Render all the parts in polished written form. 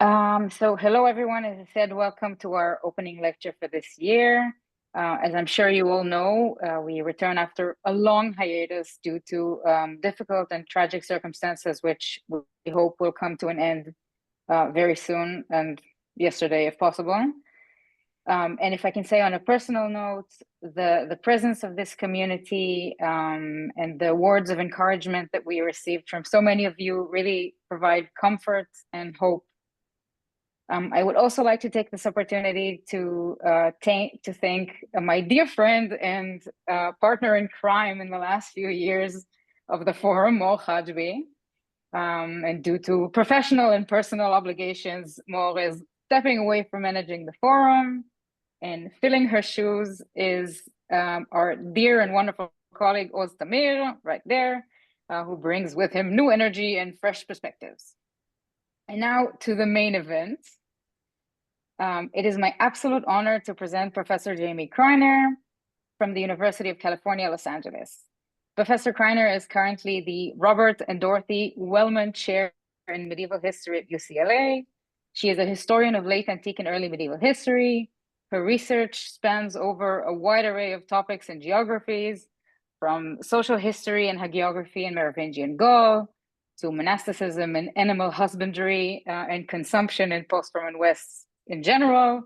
So hello everyone. As I said, welcome to our opening lecture for this year. As I'm sure you all know, we return after a long hiatus due to difficult and tragic circumstances, which we hope will come to an end very soon and yesterday if possible. And if I can say on a personal note, the presence of this community and the words of encouragement that we received from so many of you really provide comfort and hope. I would also like to take this opportunity to thank my dear friend and partner in crime in the last few years of the forum, Mor Hajbi. And due to professional and personal obligations, Mor is stepping away from managing the forum, and filling her shoes is our dear and wonderful colleague Oz Tamir, right there, who brings with him new energy and fresh perspectives. And now to the main event. It is my absolute honor to present Professor Jamie Kreiner from the University of California, Los Angeles. Professor Kreiner is currently the Robert and Dorothy Wellman Chair in Medieval History at UCLA. She is a historian of late antique and early medieval history. Her research spans over a wide array of topics and geographies, from social history and hagiography in Merovingian Gaul to monasticism and animal husbandry and consumption in post-Roman West in general,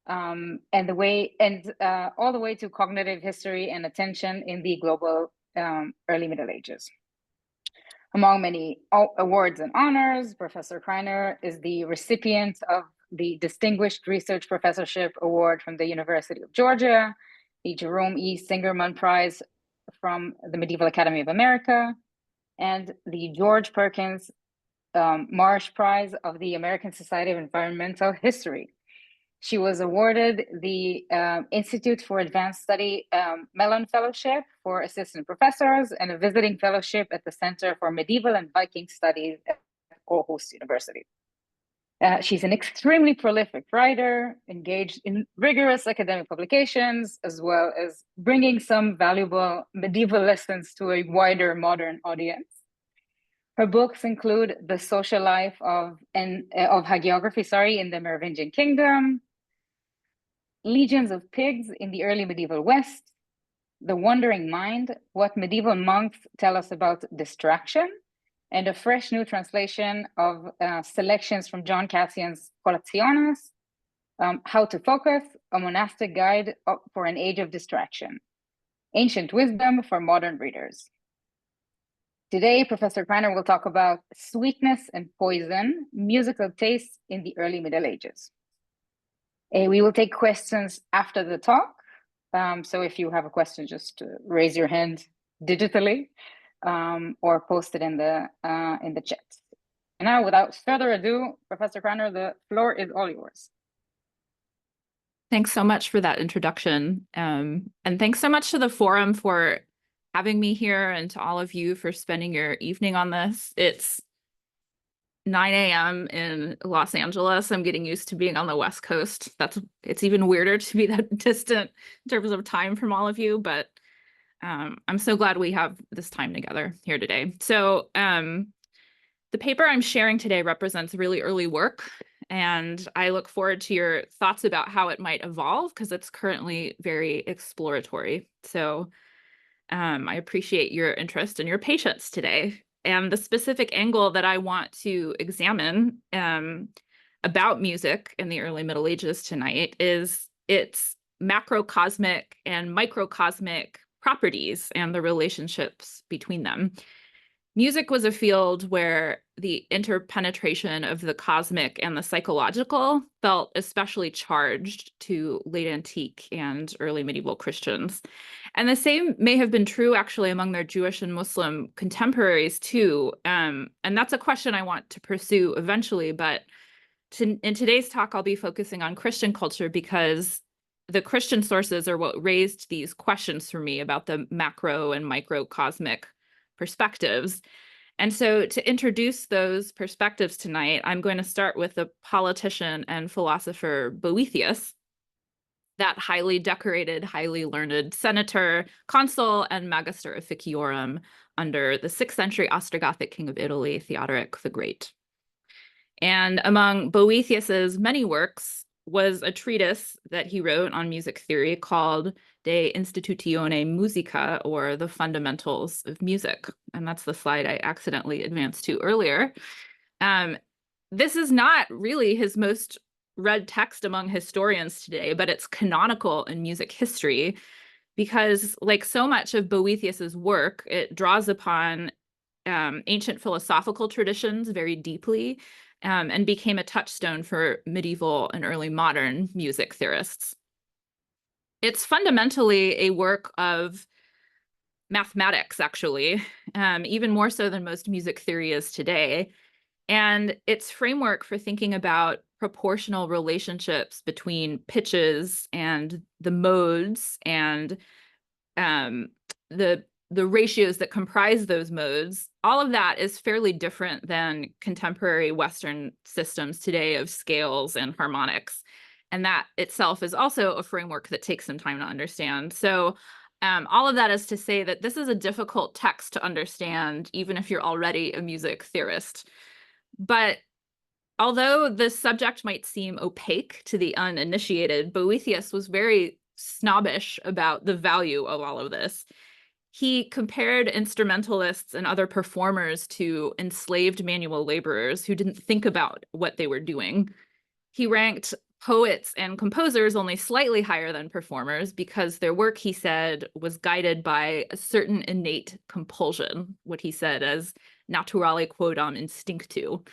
and all the way to cognitive history and attention in the global early Middle Ages. Among many awards and honors, Professor Kreiner is the recipient of the Distinguished Research Professorship Award from the University of Georgia, the Jerome E. Singerman Prize from the Medieval Academy of America, and the George Perkins Marsh Prize of the American Society of Environmental History. She was awarded the Institute for Advanced Study Mellon Fellowship for assistant professors and a visiting fellowship at the Center for Medieval and Viking Studies at Aarhus University. She's an extremely prolific writer, engaged in rigorous academic publications, as well as bringing some valuable medieval lessons to a wider modern audience. Her books include The Social Life of Hagiography, in the Merovingian Kingdom, Legions of Pigs in the Early Medieval West, The Wandering Mind, What Medieval Monks Tell Us About Distraction, and a fresh new translation of selections from John Cassian's Colationes, How to Focus, a monastic guide for an age of distraction, Ancient Wisdom for modern readers. Today, Professor Kreiner will talk about sweetness and poison, musical tastes in the early Middle Ages. We will take questions after the talk. So if you have a question, just raise your hand digitally or post it in the chat. And now, without further ado, Professor Kreiner, the floor is all yours. Thanks so much for that introduction. And thanks so much to the forum for having me here, and to all of you for spending your evening on this. It's 9 a.m. in Los Angeles. I'm getting used to being on the West Coast. It's even weirder to be that distant in terms of time from all of you, but I'm so glad we have this time together here today. So the paper I'm sharing today represents really early work, and I look forward to your thoughts about how it might evolve, because it's currently very exploratory. So I appreciate your interest and your patience today. And the specific angle that I want to examine about music in the early Middle Ages tonight is its macrocosmic and microcosmic properties and the relationships between them. Music was a field where the interpenetration of the cosmic and the psychological felt especially charged to late antique and early medieval Christians. And the same may have been true actually among their Jewish and Muslim contemporaries too. And that's a question I want to pursue eventually, but in today's talk, I'll be focusing on Christian culture, because the Christian sources are what raised these questions for me about the macro and microcosmic perspectives. And so to introduce those perspectives tonight, I'm going to start with the politician and philosopher Boethius, that highly decorated, highly learned senator, consul, and magister officiorum under the 6th century Ostrogothic king of Italy, Theodoric the Great. And among Boethius's many works was a treatise that he wrote on music theory called De Institutione Musica, or The Fundamentals of Music. And that's the slide I accidentally advanced to earlier. This is not really his most read text among historians today, but it's canonical in music history because, like so much of Boethius's work, it draws upon ancient philosophical traditions very deeply, and became a touchstone for medieval and early modern music theorists. It's fundamentally a work of mathematics, actually, even more so than most music theory is today. And its framework for thinking about proportional relationships between pitches and the modes and the ratios that comprise those modes, all of that is fairly different than contemporary Western systems today of scales and harmonics. And that itself is also a framework that takes some time to understand. So all of that is to say that this is a difficult text to understand, even if you're already a music theorist. But although the subject might seem opaque to the uninitiated, Boethius was very snobbish about the value of all of this. He compared instrumentalists and other performers to enslaved manual laborers who didn't think about what they were doing. He ranked poets and composers only slightly higher than performers because their work, he said, was guided by a certain innate compulsion, what he said as naturale quodam instinctu.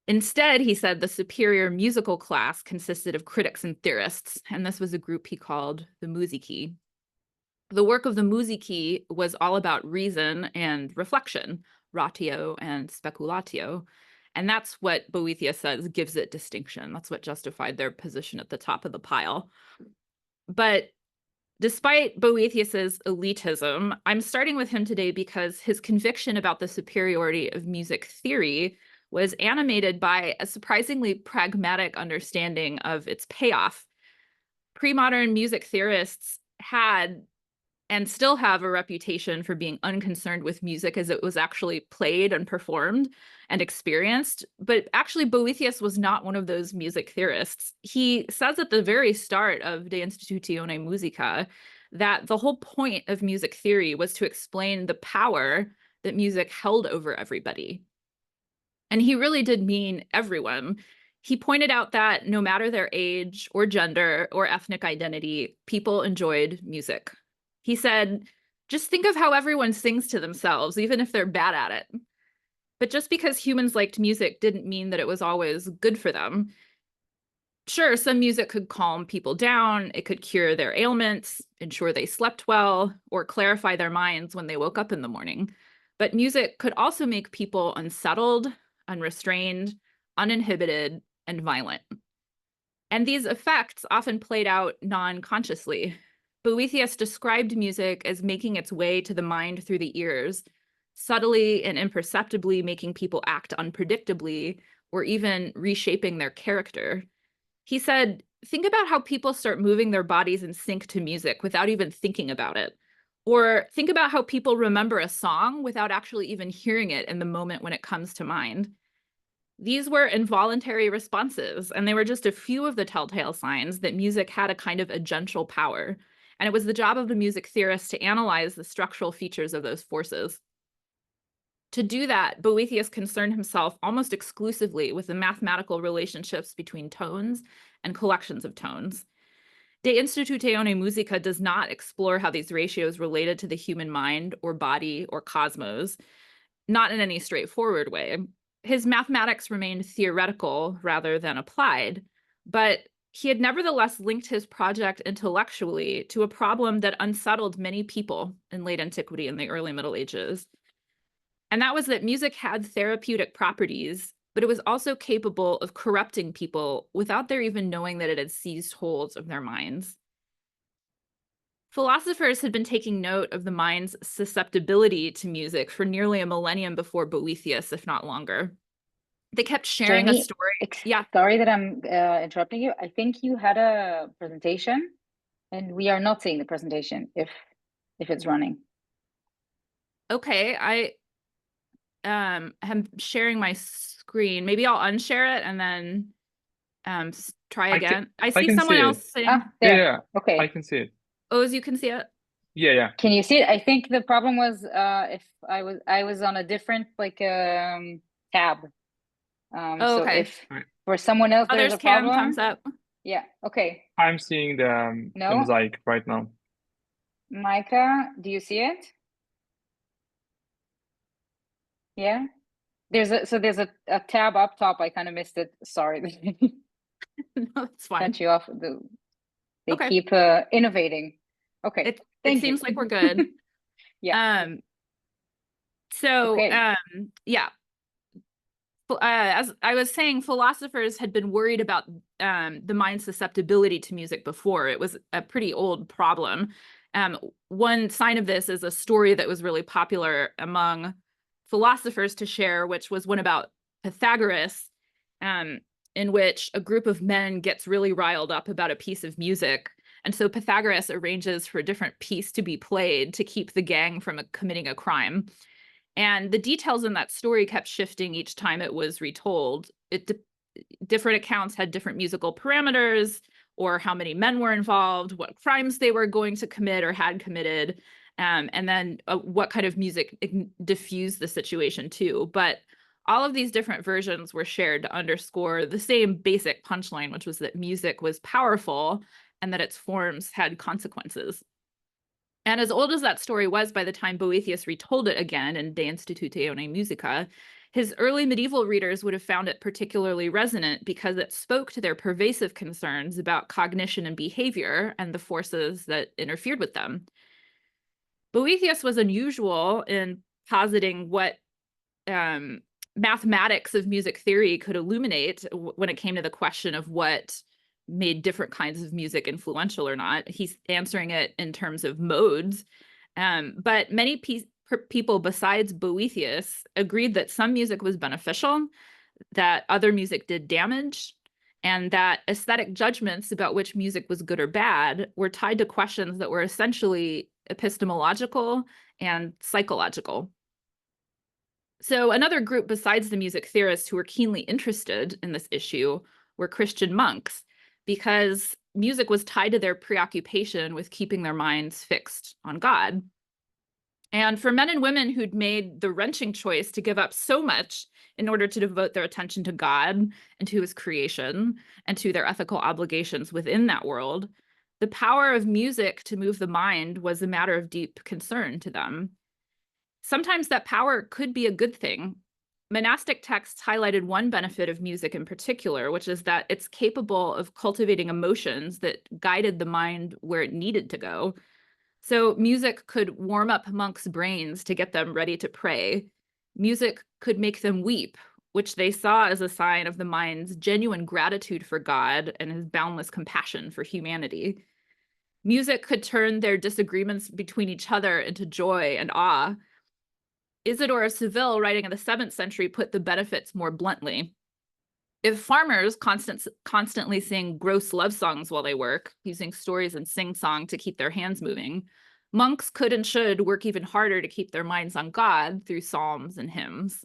Instead, he said the superior musical class consisted of critics and theorists, and this was a group he called the musici. The work of the musici was all about reason and reflection, ratio and speculatio. And that's what Boethius says gives it distinction. That's what justified their position at the top of the pile. But despite Boethius's elitism, I'm starting with him today because his conviction about the superiority of music theory was animated by a surprisingly pragmatic understanding of its payoff. Pre-modern music theorists had and still have a reputation for being unconcerned with music as it was actually played and performed and experienced. But actually, Boethius was not one of those music theorists. He says at the very start of De Institutione Musica that the whole point of music theory was to explain the power that music held over everybody. And he really did mean everyone. He pointed out that no matter their age or gender or ethnic identity, people enjoyed music. He said, just think of how everyone sings to themselves, even if they're bad at it. But just because humans liked music didn't mean that it was always good for them. Sure, some music could calm people down, it could cure their ailments, ensure they slept well, or clarify their minds when they woke up in the morning. But music could also make people unsettled, unrestrained, uninhibited, and violent. And these effects often played out non-consciously. Boethius described music as making its way to the mind through the ears, subtly and imperceptibly making people act unpredictably, or even reshaping their character. He said, think about how people start moving their bodies in sync to music without even thinking about it. Or think about how people remember a song without actually even hearing it in the moment when it comes to mind. These were involuntary responses, and they were just a few of the telltale signs that music had a kind of agential power. And it was the job of the music theorist to analyze the structural features of those forces. To do that, Boethius concerned himself almost exclusively with the mathematical relationships between tones and collections of tones. De Institutione Musica does not explore how these ratios related to the human mind or body or cosmos, not in any straightforward way. His mathematics remained theoretical rather than applied, but he had nevertheless linked his project intellectually to a problem that unsettled many people in late antiquity and the early Middle Ages. And that was that music had therapeutic properties, but it was also capable of corrupting people without their even knowing that it had seized hold of their minds. Philosophers had been taking note of the mind's susceptibility to music for nearly a millennium before Boethius, if not longer. They kept sharing a Jamie, story. Yeah. sorry that I'm interrupting you. I think you had a presentation and we are not seeing the presentation if it's running. Okay, I am sharing my screen. Maybe I'll unshare it and then try again. I I see can someone see it. else saying, Ah, there. Yeah, Okay. I can see it. Oz, you can see it? Yeah. Can you see it? I think the problem was if I was on a different tab. Oh, So okay. if for someone else Oh, there's there's a Cam, problem. thumbs up. Yeah, okay. I'm seeing the No? mosaic right now. Micah, do you see it? Yeah. There's a tab up top. I kind of missed it. Sorry. No, it's fine. Cut you off. They Okay. keep innovating. Okay. It Thank seems you. like we're good. Yeah. So Okay. yeah. As I was saying, philosophers had been worried about the mind's susceptibility to music before. It was a pretty old problem. One sign of this is a story that was really popular among philosophers to share, which was one about Pythagoras, in which a group of men gets really riled up about a piece of music. And so Pythagoras arranges for a different piece to be played to keep the gang from committing a crime. And the details in that story kept shifting each time it was retold. Different accounts had different musical parameters, or how many men were involved, what crimes they were going to commit or had committed, and then what kind of music diffused the situation too. But all of these different versions were shared to underscore the same basic punchline, which was that music was powerful and that its forms had consequences. And as old as that story was by the time Boethius retold it again in De Institutione Musica, his early medieval readers would have found it particularly resonant because it spoke to their pervasive concerns about cognition and behavior and the forces that interfered with them. Boethius was unusual in positing what mathematics of music theory could illuminate when it came to the question of what made different kinds of music influential or not. He's answering it in terms of modes. But many people besides Boethius agreed that some music was beneficial, that other music did damage, and that aesthetic judgments about which music was good or bad were tied to questions that were essentially epistemological and psychological. So another group besides the music theorists who were keenly interested in this issue were Christian monks, because music was tied to their preoccupation with keeping their minds fixed on God. And for men and women who'd made the wrenching choice to give up so much in order to devote their attention to God and to his creation and to their ethical obligations within that world, the power of music to move the mind was a matter of deep concern to them. Sometimes that power could be a good thing. Monastic texts highlighted one benefit of music in particular, which is that it's capable of cultivating emotions that guided the mind where it needed to go. So music could warm up monks' brains to get them ready to pray. Music could make them weep, which they saw as a sign of the mind's genuine gratitude for God and his boundless compassion for humanity. Music could turn their disagreements between each other into joy and awe. Isidore of Seville, writing in the 7th century, put the benefits more bluntly. If farmers constantly sing gross love songs while they work, using stories and sing-song to keep their hands moving, monks could and should work even harder to keep their minds on God through psalms and hymns.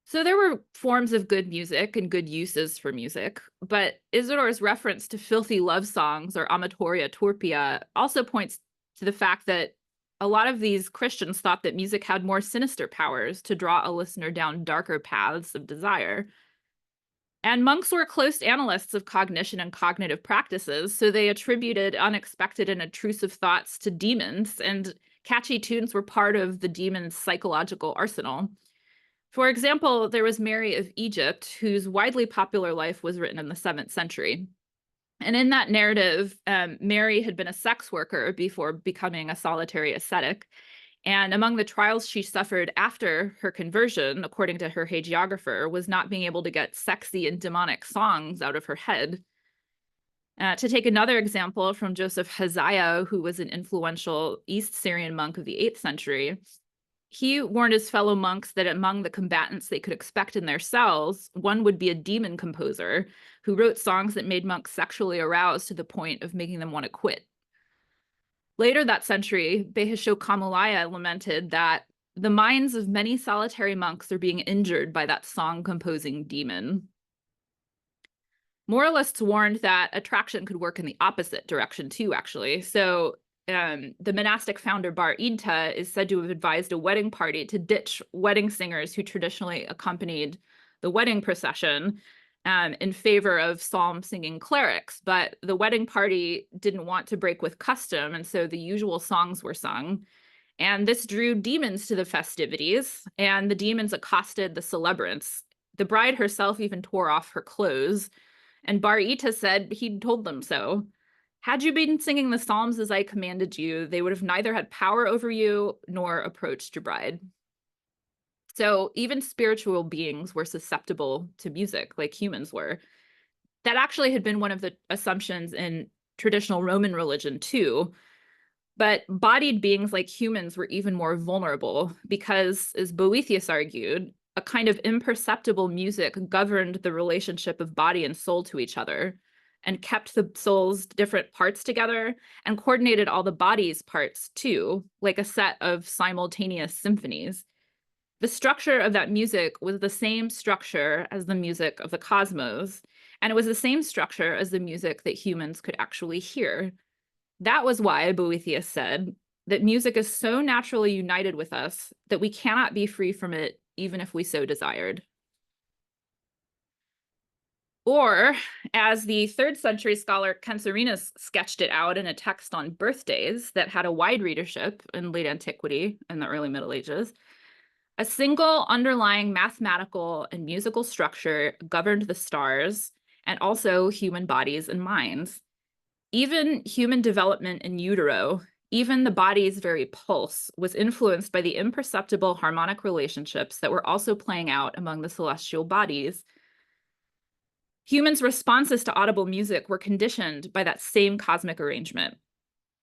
So there were forms of good music and good uses for music, but Isidore's reference to filthy love songs, or amatoria turpia, also points to the fact that a lot of these Christians thought that music had more sinister powers to draw a listener down darker paths of desire. And monks were close analysts of cognition and cognitive practices, so they attributed unexpected and intrusive thoughts to demons, and catchy tunes were part of the demon's psychological arsenal. For example, there was Mary of Egypt, whose widely popular life was written in the 7th century. And in that narrative, Mary had been a sex worker before becoming a solitary ascetic. And among the trials she suffered after her conversion, according to her hagiographer, was not being able to get sexy and demonic songs out of her head. To take another example from Joseph Haziah, who was an influential East Syrian monk of the 8th century, he warned his fellow monks that among the combatants they could expect in their cells, one would be a demon composer who wrote songs that made monks sexually aroused to the point of making them want to quit. Later that century, Behesho Kamulaya lamented that the minds of many solitary monks are being injured by that song-composing demon. Moralists warned that attraction could work in the opposite direction too, actually. So the monastic founder Bar Idta is said to have advised a wedding party to ditch wedding singers who traditionally accompanied the wedding procession in favor of psalm-singing clerics. But the wedding party didn't want to break with custom, and so the usual songs were sung. And this drew demons to the festivities, and the demons accosted the celebrants. The bride herself even tore off her clothes, and Bar Idta said he'd told them so. Had you been singing the psalms as I commanded you, they would have neither had power over you nor approached your bride. So even spiritual beings were susceptible to music like humans were. That actually had been one of the assumptions in traditional Roman religion too. But bodied beings like humans were even more vulnerable because, as Boethius argued, a kind of imperceptible music governed the relationship of body and soul to each other and kept the soul's different parts together and coordinated all the body's parts too, like a set of simultaneous symphonies. The structure of that music was the same structure as the music of the cosmos, and it was the same structure as the music that humans could actually hear. That was why Boethius said that music is so naturally united with us that we cannot be free from it, even if we so desired. Or, as the 3rd century scholar Censorinus sketched it out in a text on birthdays that had a wide readership in late antiquity and the early Middle Ages, a single underlying mathematical and musical structure governed the stars and also human bodies and minds. Even human development in utero, even the body's very pulse, was influenced by the imperceptible harmonic relationships that were also playing out among the celestial bodies. Humans' responses to audible music were conditioned by that same cosmic arrangement.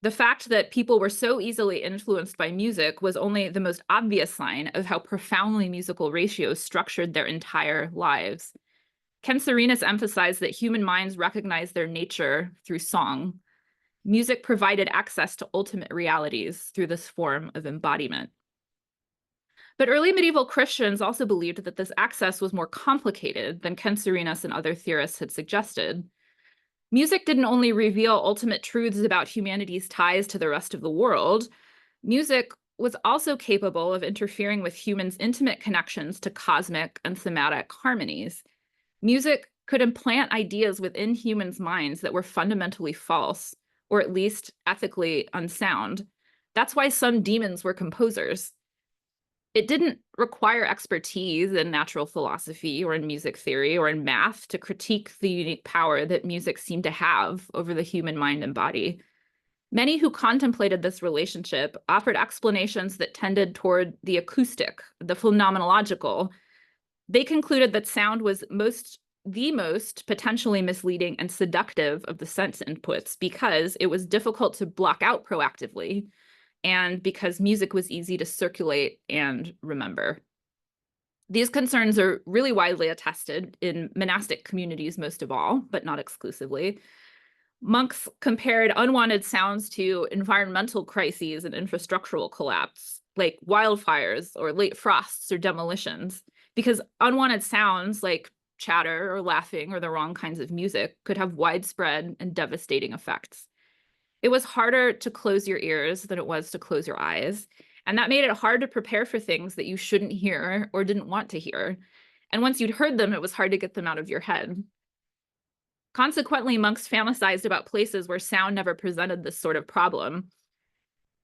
The fact that people were so easily influenced by music was only the most obvious sign of how profoundly musical ratios structured their entire lives. Censorinus emphasized that human minds recognize their nature through song. Music provided access to ultimate realities through this form of embodiment. But early medieval Christians also believed that this access was more complicated than Censorinus and other theorists had suggested. Music didn't only reveal ultimate truths about humanity's ties to the rest of the world. Music was also capable of interfering with humans' intimate connections to cosmic and thematic harmonies. Music could implant ideas within humans' minds that were fundamentally false, or at least ethically unsound. That's why some demons were composers. It didn't require expertise in natural philosophy or in music theory or in math to critique the unique power that music seemed to have over the human mind and body. Many who contemplated this relationship offered explanations that tended toward the acoustic, the phenomenological. They concluded that sound was the most potentially misleading and seductive of the sense inputs because it was difficult to block out proactively, and because music was easy to circulate and remember. These concerns are really widely attested in monastic communities most of all, but not exclusively. Monks compared unwanted sounds to environmental crises and infrastructural collapse, like wildfires or late frosts or demolitions, because unwanted sounds like chatter or laughing or the wrong kinds of music could have widespread and devastating effects. It was harder to close your ears than it was to close your eyes. And that made it hard to prepare for things that you shouldn't hear or didn't want to hear. And once you'd heard them, it was hard to get them out of your head. Consequently, monks fantasized about places where sound never presented this sort of problem.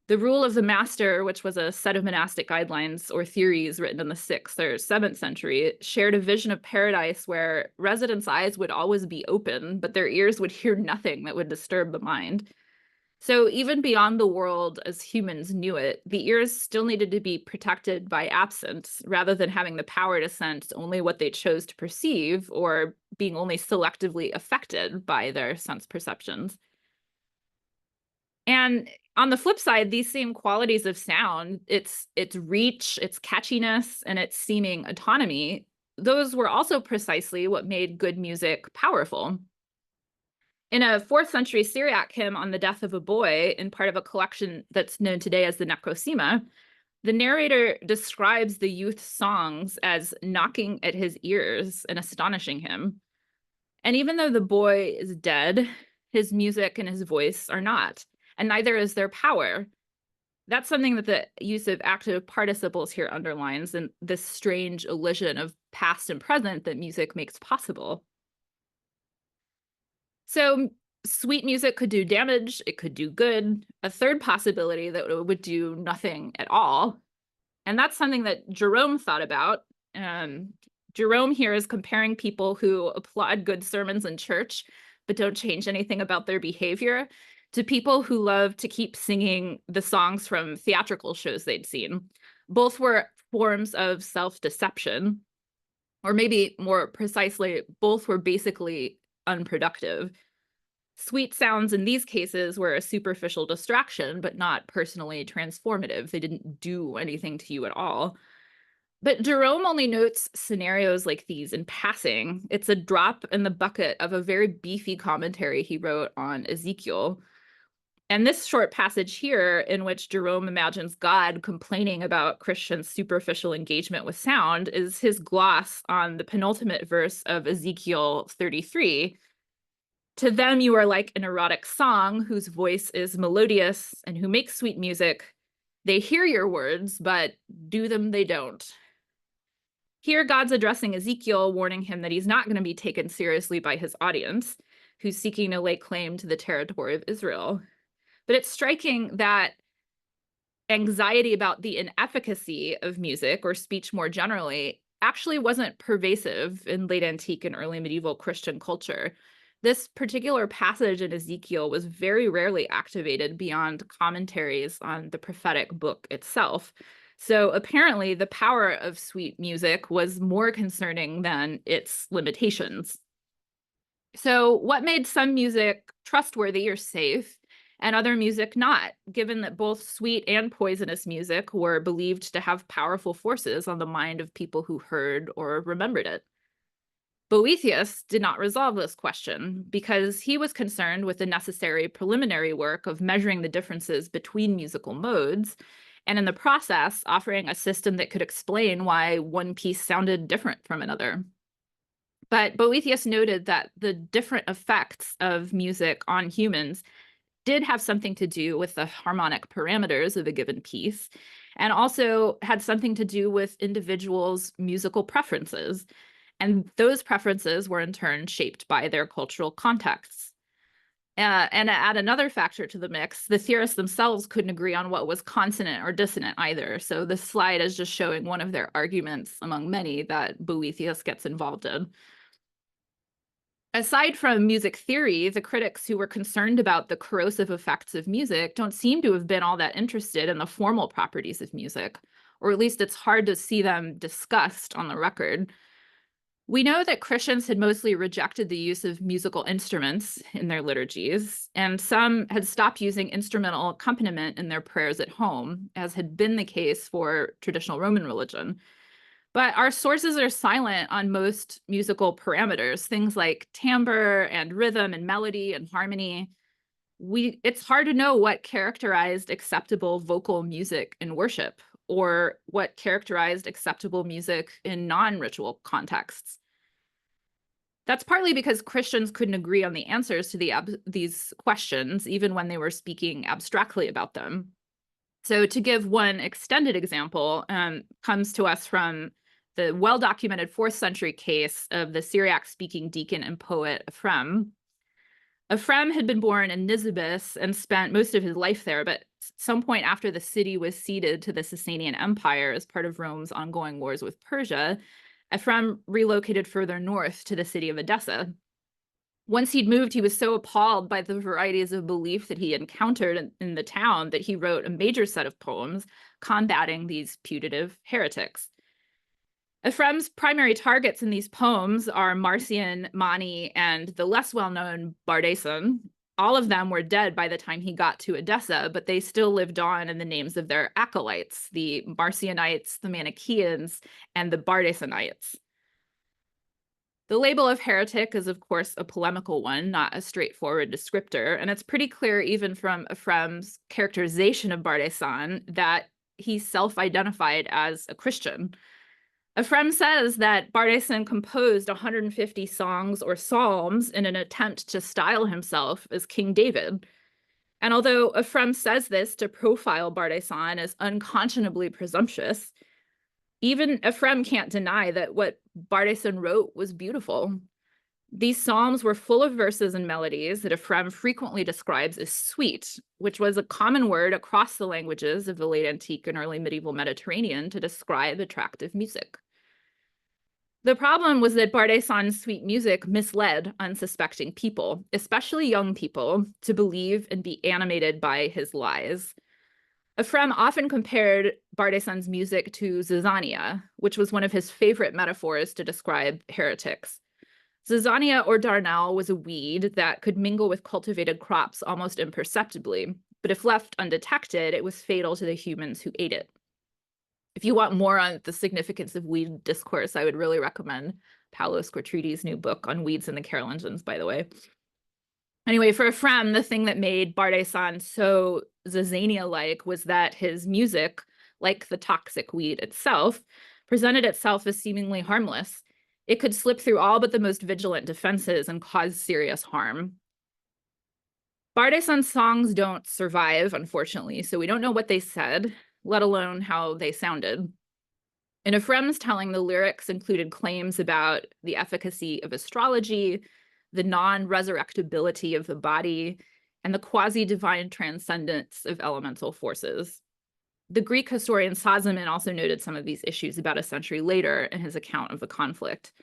The Rule of the Master, which was a set of monastic guidelines or theories written in the 6th or 7th century, shared a vision of paradise where residents' eyes would always be open, but their ears would hear nothing that would disturb the mind. So even beyond the world as humans knew it, the ears still needed to be protected by absence rather than having the power to sense only what they chose to perceive or being only selectively affected by their sense perceptions. And on the flip side, these same qualities of sound, its reach, its catchiness, and its seeming autonomy, those were also precisely what made good music powerful. In a 4th century Syriac hymn on the death of a boy, in part of a collection that's known today as the Necrosema, The narrator describes the youth's songs as knocking at his ears and astonishing him. And even though the boy is dead, his music and his voice are not, and neither is their power. That's something that the use of active participles here underlines, and this strange elision of past and present that music makes possible. So sweet music could do damage, it could do good. A third possibility that it would do nothing at all. And that's something that Jerome thought about. Jerome here is comparing people who applaud good sermons in church, but don't change anything about their behavior, to people who love to keep singing the songs from theatrical shows they'd seen. Both were forms of self-deception, or maybe more precisely, both were basically unproductive. Sweet sounds in these cases were a superficial distraction, but not personally transformative. They didn't do anything to you at all. But Jerome only notes scenarios like these in passing. It's a drop in the bucket of a very beefy commentary he wrote on Ezekiel. And this short passage here, in which Jerome imagines God complaining about Christians' superficial engagement with sound, is his gloss on the penultimate verse of Ezekiel 33. To them you are like an erotic song whose voice is melodious and who makes sweet music. They hear your words, but do them they don't. Here, God's addressing Ezekiel, warning him that he's not going to be taken seriously by his audience, who's seeking to lay claim to the territory of Israel. But it's striking that anxiety about the inefficacy of music, or speech more generally, actually wasn't pervasive in late antique and early medieval Christian culture. This particular passage in Ezekiel was very rarely activated beyond commentaries on the prophetic book itself. So apparently the power of sweet music was more concerning than its limitations. So what made some music trustworthy or safe and other music not, given that both sweet and poisonous music were believed to have powerful forces on the mind of people who heard or remembered it? Boethius did not resolve this question because he was concerned with the necessary preliminary work of measuring the differences between musical modes, and in the process offering a system that could explain why one piece sounded different from another. But Boethius noted that the different effects of music on humans did have something to do with the harmonic parameters of a given piece, and also had something to do with individuals' musical preferences. And those preferences were in turn shaped by their cultural contexts. And add another factor to the mix, the theorists themselves couldn't agree on what was consonant or dissonant either. So this slide is just showing one of their arguments among many that Boethius gets involved in. Aside from music theory, the critics who were concerned about the corrosive effects of music don't seem to have been all that interested in the formal properties of music, or at least it's hard to see them discussed on the record. We know that Christians had mostly rejected the use of musical instruments in their liturgies, and some had stopped using instrumental accompaniment in their prayers at home, as had been the case for traditional Roman religion. But our sources are silent on most musical parameters, things like timbre and rhythm and melody and harmony. It's hard to know what characterized acceptable vocal music in worship, or what characterized acceptable music in non-ritual contexts. That's partly because Christians couldn't agree on the answers to these questions, even when they were speaking abstractly about them. So to give one extended example, comes to us from the well-documented 4th century case of the Syriac-speaking deacon and poet Ephrem. Ephrem had been born in Nisibis and spent most of his life there, but at some point after the city was ceded to the Sasanian Empire as part of Rome's ongoing wars with Persia, Ephrem relocated further north to the city of Edessa. Once he'd moved, he was so appalled by the varieties of belief that he encountered in the town that he wrote a major set of poems combating these putative heretics. Ephrem's primary targets in these poems are Marcion, Mani, and the less well-known Bardesan. All of them were dead by the time he got to Edessa, but they still lived on in the names of their acolytes, the Marcionites, the Manichaeans, and the Bardesanites. The label of heretic is, of course, a polemical one, not a straightforward descriptor, and it's pretty clear even from Ephrem's characterization of Bardesan that he self-identified as a Christian. Ephrem says that Bardaisan composed 150 songs or psalms in an attempt to style himself as King David. And although Ephrem says this to profile Bardaisan as unconscionably presumptuous, even Ephrem can't deny that what Bardaisan wrote was beautiful. These psalms were full of verses and melodies that Ephrem frequently describes as sweet, which was a common word across the languages of the late antique and early medieval Mediterranean to describe attractive music. The problem was that Bardaisan's sweet music misled unsuspecting people, especially young people, to believe and be animated by his lies. Ephrem often compared Bardaisan's music to zizania, which was one of his favorite metaphors to describe heretics. Zizania or darnel was a weed that could mingle with cultivated crops almost imperceptibly, but if left undetected, it was fatal to the humans who ate it. If you want more on the significance of weed discourse, I would really recommend Paolo Squartridi's new book on weeds in the Carolingians, by the way. Anyway, for Ephrem, the thing that made Bardaisan so zizania-like was that his music, like the toxic weed itself, presented itself as seemingly harmless. It could slip through all but the most vigilant defenses and cause serious harm. Bardaisan's songs don't survive, unfortunately, so we don't know what they said, let alone how they sounded. In Ephrem's telling, the lyrics included claims about the efficacy of astrology, the non-resurrectability of the body, and the quasi-divine transcendence of elemental forces. The Greek historian Sozomen also noted some of these issues about a century later in his account of the conflict.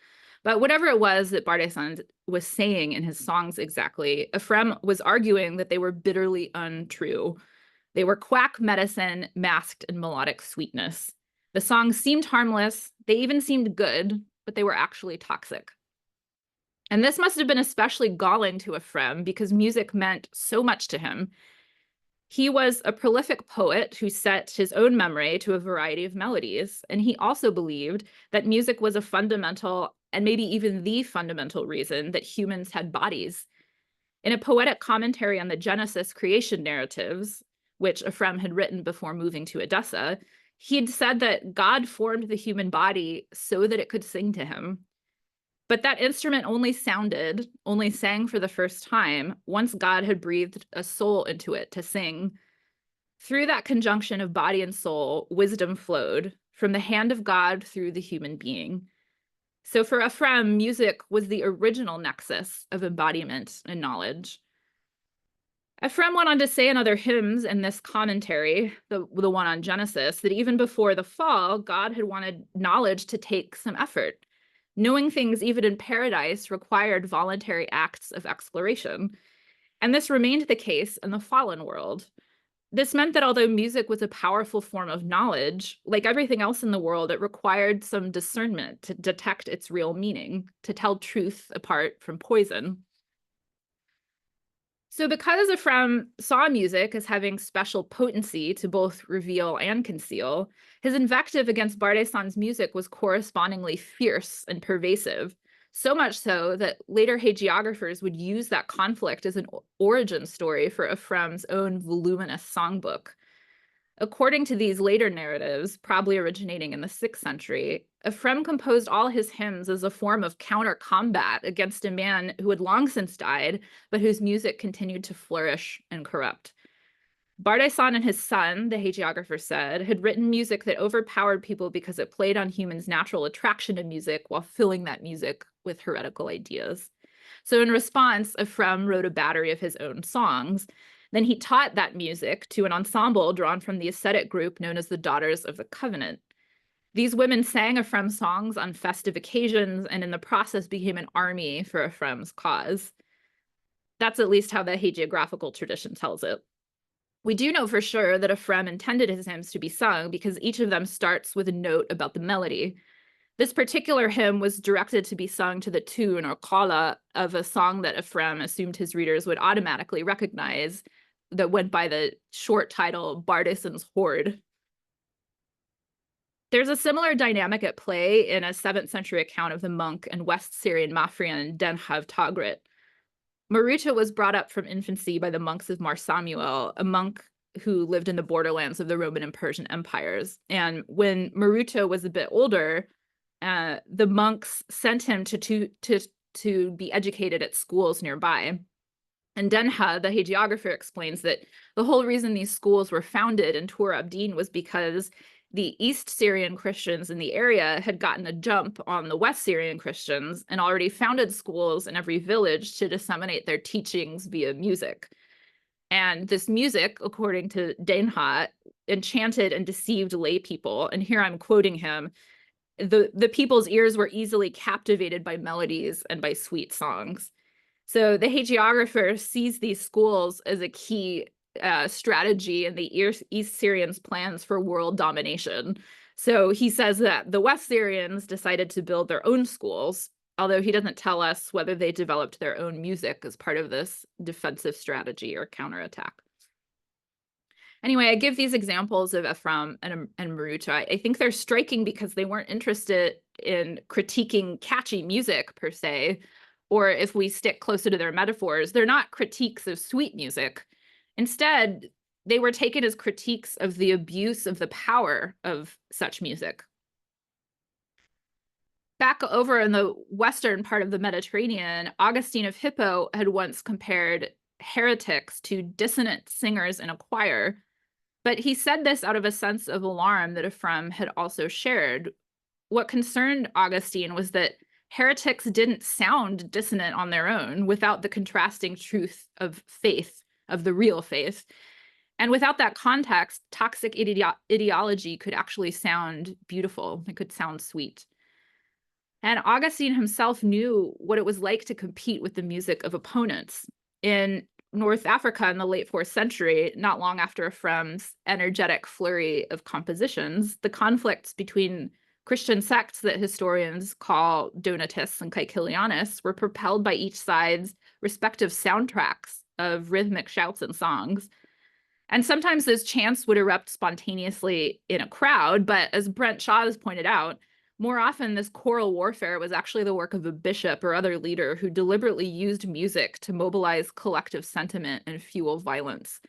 But whatever it was that Bardaisan was saying in his songs exactly, Ephrem was arguing that they were bitterly untrue. They were quack medicine masked in melodic sweetness. The songs seemed harmless, they even seemed good, but they were actually toxic. And this must have been especially galling to Ephrem because music meant so much to him. He was a prolific poet who set his own memory to a variety of melodies, and he also believed that music was a fundamental, and maybe even the fundamental reason that humans had bodies. In a poetic commentary on the Genesis creation narratives, which Ephrem had written before moving to Edessa, he'd said that God formed the human body so that it could sing to him. But that instrument only sang for the first time once God had breathed a soul into it to sing. Through that conjunction of body and soul, wisdom flowed from the hand of God through the human being. So for Ephrem, music was the original nexus of embodiment and knowledge. Ephrem went on to say in other hymns in this commentary, the one on Genesis, that even before the fall, God had wanted knowledge to take some effort. Knowing things even in paradise required voluntary acts of exploration. And this remained the case in the fallen world. This meant that although music was a powerful form of knowledge, like everything else in the world, it required some discernment to detect its real meaning, to tell truth apart from poison. So because Ephrem saw music as having special potency to both reveal and conceal, his invective against Bardaisan's music was correspondingly fierce and pervasive, so much so that later hagiographers would use that conflict as an origin story for Ephrem's own voluminous songbook. According to these later narratives, probably originating in the 6th century, Ephrem composed all his hymns as a form of counter-combat against a man who had long since died, but whose music continued to flourish and corrupt. Bardaisan and his son, the hagiographer said, had written music that overpowered people because it played on humans' natural attraction to music while filling that music with heretical ideas. So in response, Ephrem wrote a battery of his own songs. Then he taught that music to an ensemble drawn from the ascetic group known as the Daughters of the Covenant. These women sang Ephrem's songs on festive occasions and in the process became an army for Ephrem's cause. That's at least how the hagiographical tradition tells it. We do know for sure that Ephrem intended his hymns to be sung because each of them starts with a note about the melody. This particular hymn was directed to be sung to the tune or qala of a song that Ephrem assumed his readers would automatically recognize, that went by the short title Bardaisan's Horde. There's a similar dynamic at play in a 7th century account of the monk and West Syrian Mafrian Denhav Tagrit. Maruta was brought up from infancy by the monks of Mar Samuel, a monk who lived in the borderlands of the Roman and Persian empires. And when Maruto was a bit older, the monks sent him to be educated at schools nearby. And Denha, the hagiographer, explains that the whole reason these schools were founded in Tur Abdin was because the East Syrian Christians in the area had gotten a jump on the West Syrian Christians and already founded schools in every village to disseminate their teachings via music. And this music, according to Denha, enchanted and deceived lay people. And here I'm quoting him. The people's ears were easily captivated by melodies and by sweet songs. So the hagiographer sees these schools as a key strategy in the East Syrians' plans for world domination. So he says that the West Syrians decided to build their own schools, although he doesn't tell us whether they developed their own music as part of this defensive strategy or counterattack. Anyway, I give these examples of Ephraim and Maruto. I think they're striking because they weren't interested in critiquing catchy music per se, or if we stick closer to their metaphors, they're not critiques of sweet music. Instead, they were taken as critiques of the abuse of the power of such music. Back over in the western part of the Mediterranean, Augustine of Hippo had once compared heretics to dissonant singers in a choir, but he said this out of a sense of alarm that Ephraim had also shared. What concerned Augustine was that heretics didn't sound dissonant on their own without the contrasting truth of faith, of the real faith. And without that context, toxic ideology could actually sound beautiful. It could sound sweet. And Augustine himself knew what it was like to compete with the music of opponents. In North Africa in the late 4th century, not long after Ephraim's energetic flurry of compositions, the conflicts between Christian sects that historians call Donatists and Caecilianists were propelled by each side's respective soundtracks of rhythmic shouts and songs. And sometimes those chants would erupt spontaneously in a crowd, but as Brent Shaw has pointed out, more often this choral warfare was actually the work of a bishop or other leader who deliberately used music to mobilize collective sentiment and fuel violence.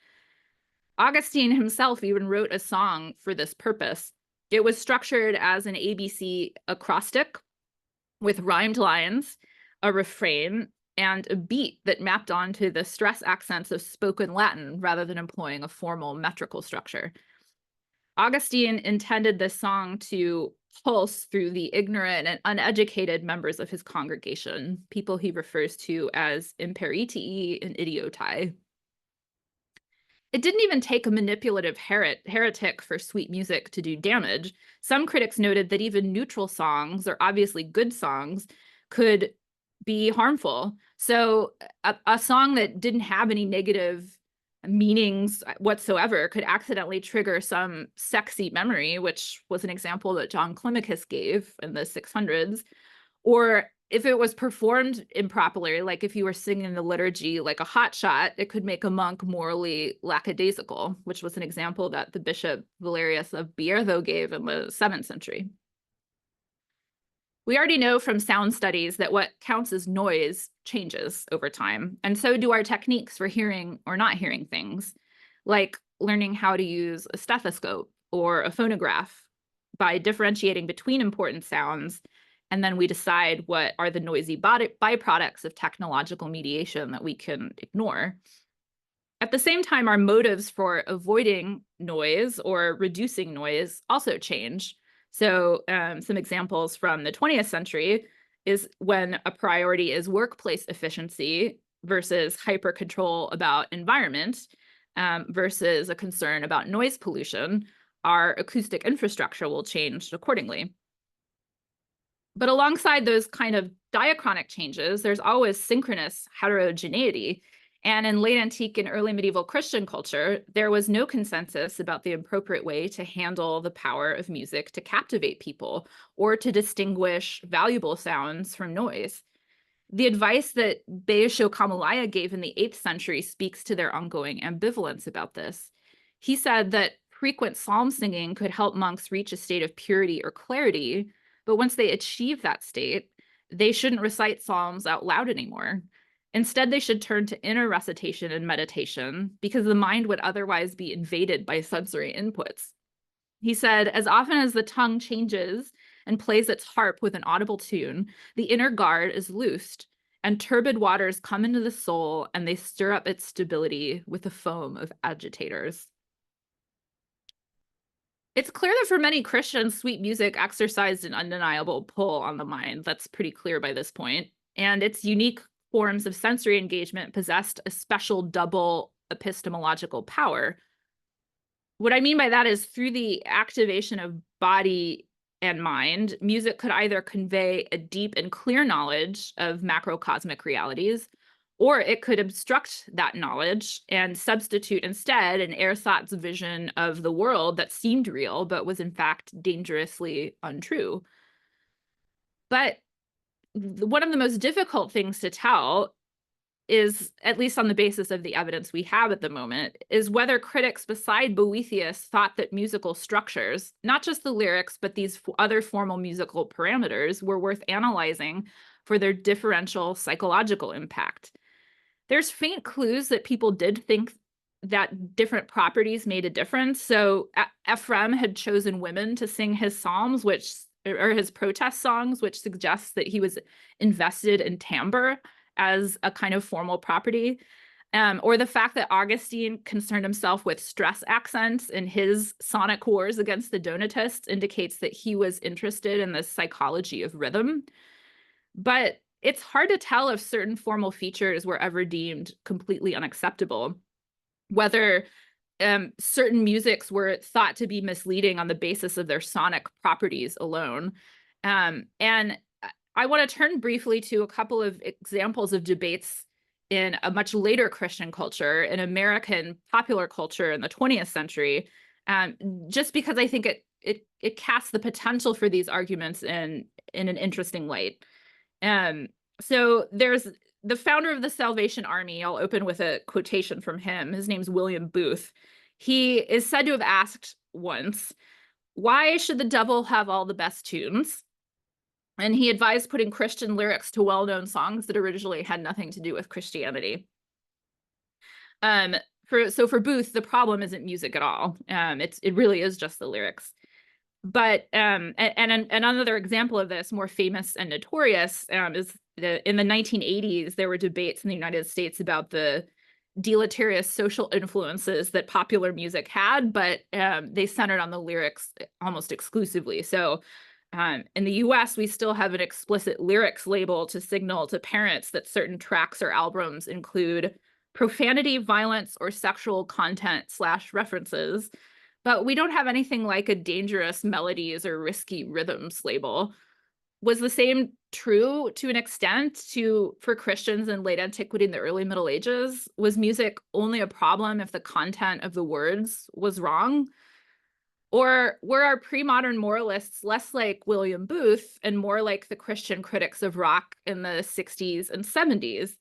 Augustine himself even wrote a song for this purpose. It was structured as an ABC acrostic with rhymed lines, a refrain, and a beat that mapped onto the stress accents of spoken Latin rather than employing a formal metrical structure. Augustine intended this song to pulse through the ignorant and uneducated members of his congregation, people he refers to as imperitii and idiotai. It didn't even take a manipulative heretic for sweet music to do damage. Some critics noted that even neutral songs, or obviously good songs, could be harmful. So a song that didn't have any negative meanings whatsoever could accidentally trigger some sexy memory, which was an example that John Climacus gave in the 600s. Or if it was performed improperly, like if you were singing the liturgy like a hot shot, it could make a monk morally lackadaisical, which was an example that the Bishop Valerius of Bierzo gave in the 7th century. We already know from sound studies that what counts as noise changes over time, and so do our techniques for hearing or not hearing things, like learning how to use a stethoscope or a phonograph by differentiating between important sounds, and then we decide what are the noisy byproducts of technological mediation that we can ignore. At the same time, our motives for avoiding noise or reducing noise also change. So some examples from the 20th century is when a priority is workplace efficiency versus hyper control about environment versus a concern about noise pollution, our acoustic infrastructure will change accordingly. But alongside those kind of diachronic changes, there's always synchronous heterogeneity. And in late antique and early medieval Christian culture, there was no consensus about the appropriate way to handle the power of music to captivate people or to distinguish valuable sounds from noise. The advice that Be'asho Kamalaya gave in the 8th century speaks to their ongoing ambivalence about this. He said that frequent psalm singing could help monks reach a state of purity or clarity, but once they achieve that state, they shouldn't recite psalms out loud anymore. Instead, they should turn to inner recitation and meditation because the mind would otherwise be invaded by sensory inputs. He said, as often as the tongue changes and plays its harp with an audible tune, the inner guard is loosed, and turbid waters come into the soul, and they stir up its stability with the foam of agitators. It's clear that for many Christians, sweet music exercised an undeniable pull on the mind. That's pretty clear by this point. And its unique forms of sensory engagement possessed a special double epistemological power. What I mean by that is through the activation of body and mind, music could either convey a deep and clear knowledge of macrocosmic realities, or it could obstruct that knowledge and substitute instead an ersatz vision of the world that seemed real, but was in fact dangerously untrue. But one of the most difficult things to tell is, at least on the basis of the evidence we have at the moment, is whether critics beside Boethius thought that musical structures, not just the lyrics, but these other formal musical parameters, were worth analyzing for their differential psychological impact. There's faint clues that people did think that different properties made a difference. So Ephraim had chosen women to sing his psalms, or his protest songs, which suggests that he was invested in timbre as a kind of formal property, or the fact that Augustine concerned himself with stress accents in his sonic wars against the Donatists indicates that he was interested in the psychology of rhythm. But it's hard to tell if certain formal features were ever deemed completely unacceptable, whether certain musics were thought to be misleading on the basis of their sonic properties alone. And I want to turn briefly to a couple of examples of debates in a much later Christian culture, in American popular culture in the 20th century, just because I think it casts the potential for these arguments in an interesting light. So there's the founder of the Salvation Army. I'll open with a quotation from him. His name's William Booth. He is said to have asked once, "Why should the devil have all the best tunes?" And he advised putting Christian lyrics to well-known songs that originally had nothing to do with Christianity. For Booth, the problem isn't music at all. It really is just the lyrics. But and another example of this, more famous and notorious, is in the 1980s, there were debates in the United States about the deleterious social influences that popular music had, but they centered on the lyrics almost exclusively. So in the US, we still have an explicit lyrics label to signal to parents that certain tracks or albums include profanity, violence, or sexual content / references. But we don't have anything like a dangerous melodies or risky rhythms label. Was the same true to an extent for Christians in late antiquity and the early Middle Ages? Was music only a problem if the content of the words was wrong? Or were our pre-modern moralists less like William Booth and more like the Christian critics of rock in the 60s and 70s?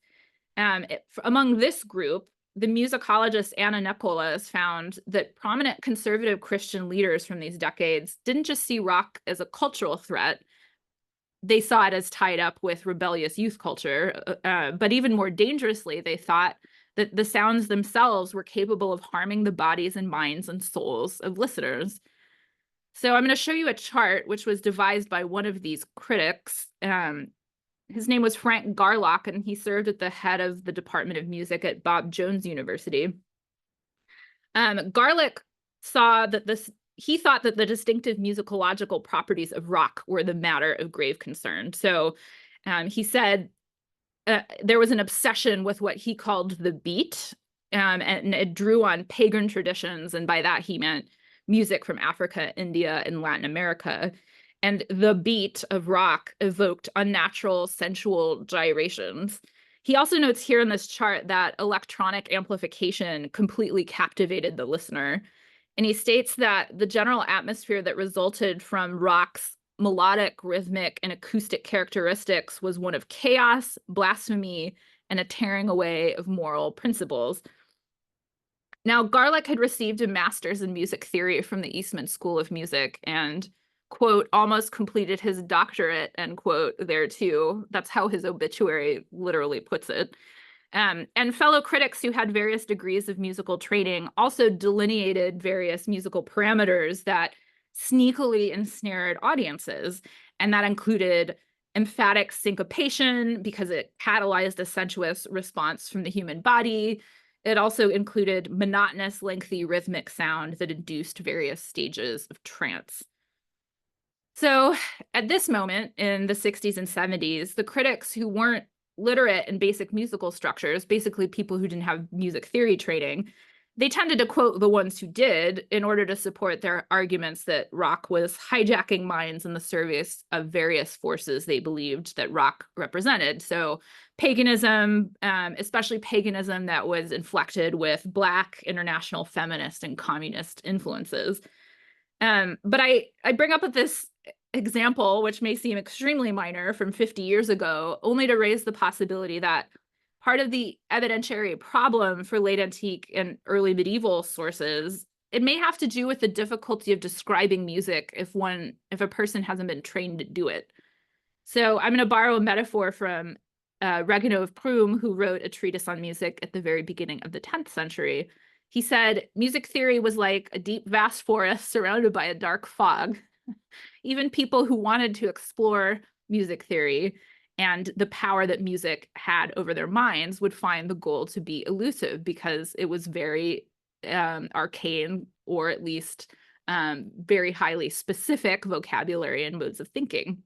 Among this group, the musicologist Anna Nicholas found that prominent conservative Christian leaders from these decades didn't just see rock as a cultural threat. They saw it as tied up with rebellious youth culture. But even more dangerously, they thought that the sounds themselves were capable of harming the bodies and minds and souls of listeners. So I'm going to show you a chart which was devised by one of these critics. His name was Frank Garlock, and he served at the head of the Department of Music at Bob Jones University. Garlock saw that he thought that the distinctive musicological properties of rock were the matter of grave concern. So he said there was an obsession with what he called the beat, and it drew on pagan traditions, and by that he meant music from Africa, India, and Latin America. And the beat of rock evoked unnatural, sensual gyrations. He also notes here in this chart that electronic amplification completely captivated the listener. And he states that the general atmosphere that resulted from rock's melodic, rhythmic, and acoustic characteristics was one of chaos, blasphemy, and a tearing away of moral principles. Now, Garlock had received a master's in music theory from the Eastman School of Music and, quote, almost completed his doctorate, end quote, there too. That's how his obituary literally puts it. And fellow critics who had various degrees of musical training also delineated various musical parameters that sneakily ensnared audiences. And that included emphatic syncopation because it catalyzed a sensuous response from the human body. It also included monotonous, lengthy rhythmic sound that induced various stages of trance. So at this moment in the 60s and 70s, the critics who weren't literate in basic musical structures, basically people who didn't have music theory training, they tended to quote the ones who did in order to support their arguments that rock was hijacking minds in the service of various forces they believed that rock represented. So paganism, especially paganism that was inflected with Black, international feminist, and communist influences. But I bring up this example, which may seem extremely minor from 50 years ago, only to raise the possibility that part of the evidentiary problem for late antique and early medieval sources, it may have to do with the difficulty of describing music if a person hasn't been trained to do it. So I'm going to borrow a metaphor from Regnault of Prüm, who wrote a treatise on music at the very beginning of the 10th century. He said, music theory was like a deep, vast forest surrounded by a dark fog. Even people who wanted to explore music theory and the power that music had over their minds would find the goal to be elusive because it was very arcane, or at least very highly specific vocabulary and modes of thinking.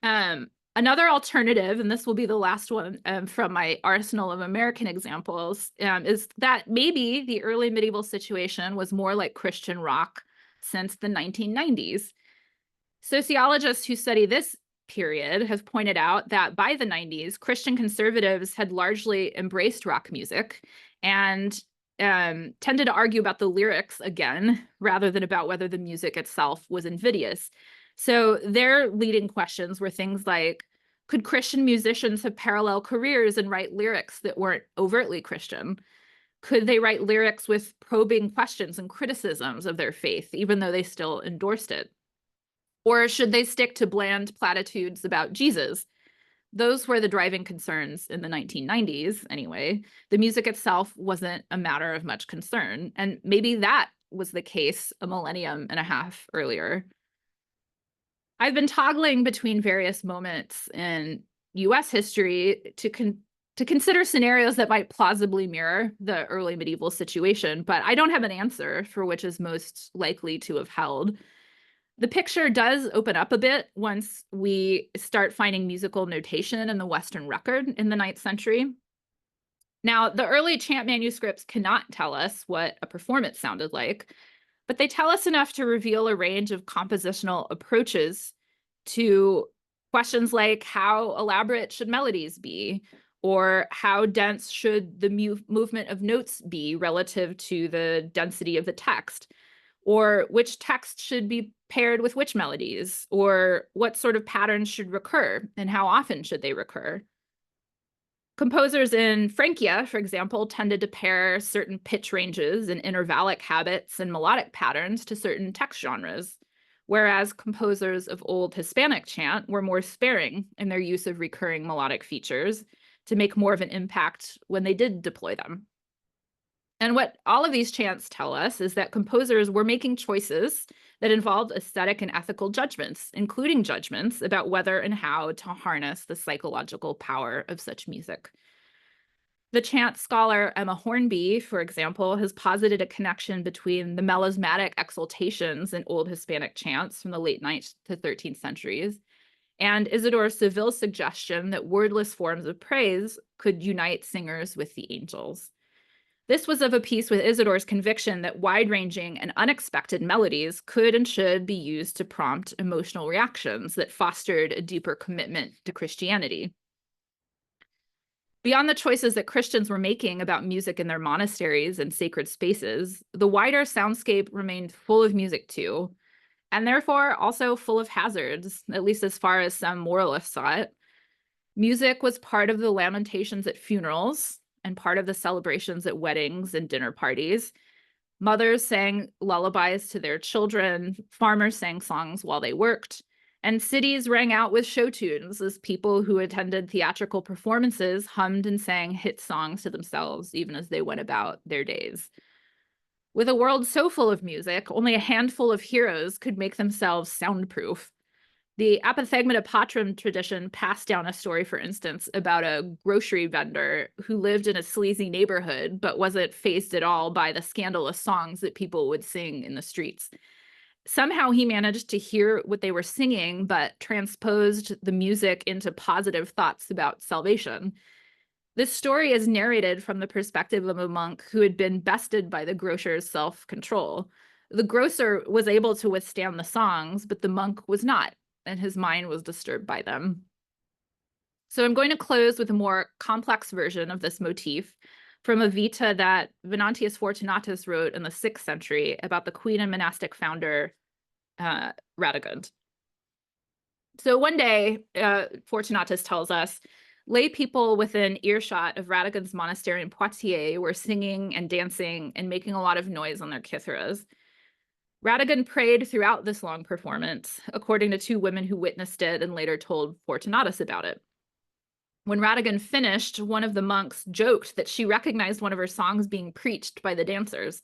Another alternative, and this will be the last one from my arsenal of American examples, is that maybe the early medieval situation was more like Christian rock since the 1990s. Sociologists who study this period have pointed out that by the 90s, Christian conservatives had largely embraced rock music and tended to argue about the lyrics again, rather than about whether the music itself was invidious. So their leading questions were things like, could Christian musicians have parallel careers and write lyrics that weren't overtly Christian? Could they write lyrics with probing questions and criticisms of their faith, even though they still endorsed it? Or should they stick to bland platitudes about Jesus? Those were the driving concerns in the 1990s, anyway. The music itself wasn't a matter of much concern, and maybe that was the case a millennium and a half earlier. I've been toggling between various moments in US history to consider scenarios that might plausibly mirror the early medieval situation, but I don't have an answer for which is most likely to have held. The picture does open up a bit once we start finding musical notation in the Western record in the 9th century. Now, the early chant manuscripts cannot tell us what a performance sounded like, but they tell us enough to reveal a range of compositional approaches to questions like how elaborate should melodies be, or how dense should the movement of notes be relative to the density of the text, or which text should be paired with which melodies, or what sort of patterns should recur and how often should they recur. Composers in Francia, for example, tended to pair certain pitch ranges and intervallic habits and melodic patterns to certain text genres, whereas composers of old Hispanic chant were more sparing in their use of recurring melodic features to make more of an impact when they did deploy them. And what all of these chants tell us is that composers were making choices that involved aesthetic and ethical judgments, including judgments about whether and how to harness the psychological power of such music. The chant scholar Emma Hornby, for example, has posited a connection between the melismatic exaltations in old Hispanic chants from the late 9th to 13th centuries and Isidore Seville's suggestion that wordless forms of praise could unite singers with the angels. This was of a piece with Isidore's conviction that wide-ranging and unexpected melodies could and should be used to prompt emotional reactions that fostered a deeper commitment to Christianity. Beyond the choices that Christians were making about music in their monasteries and sacred spaces, the wider soundscape remained full of music too, and therefore also full of hazards, at least as far as some moralists saw it. Music was part of the lamentations at funerals, and part of the celebrations at weddings and dinner parties. Mothers sang lullabies to their children, farmers sang songs while they worked, And cities rang out with show tunes as people who attended theatrical performances hummed and sang hit songs to themselves, even as they went about their days. With a world so full of music, only a handful of heroes could make themselves soundproof. The apathegmata patrum tradition passed down a story, for instance, about a grocery vendor who lived in a sleazy neighborhood but wasn't fazed at all by the scandalous songs that people would sing in the streets. Somehow he managed to hear what they were singing, but transposed the music into positive thoughts about salvation. This story is narrated from the perspective of a monk who had been bested by the grocer's self-control. The grocer was able to withstand the songs, but the monk was not, and his mind was disturbed by them. So I'm going to close with a more complex version of this motif from a vita that Venantius Fortunatus wrote in the 6th century about the queen and monastic founder Radegund. So one day, Fortunatus tells us, lay people within earshot of Radegund's monastery in Poitiers were singing and dancing and making a lot of noise on their kitharas. Radegund prayed throughout this long performance, according to 2 women who witnessed it and later told Fortunatus about it. When Radegund finished, one of the monks joked that she recognized one of her songs being preached by the dancers.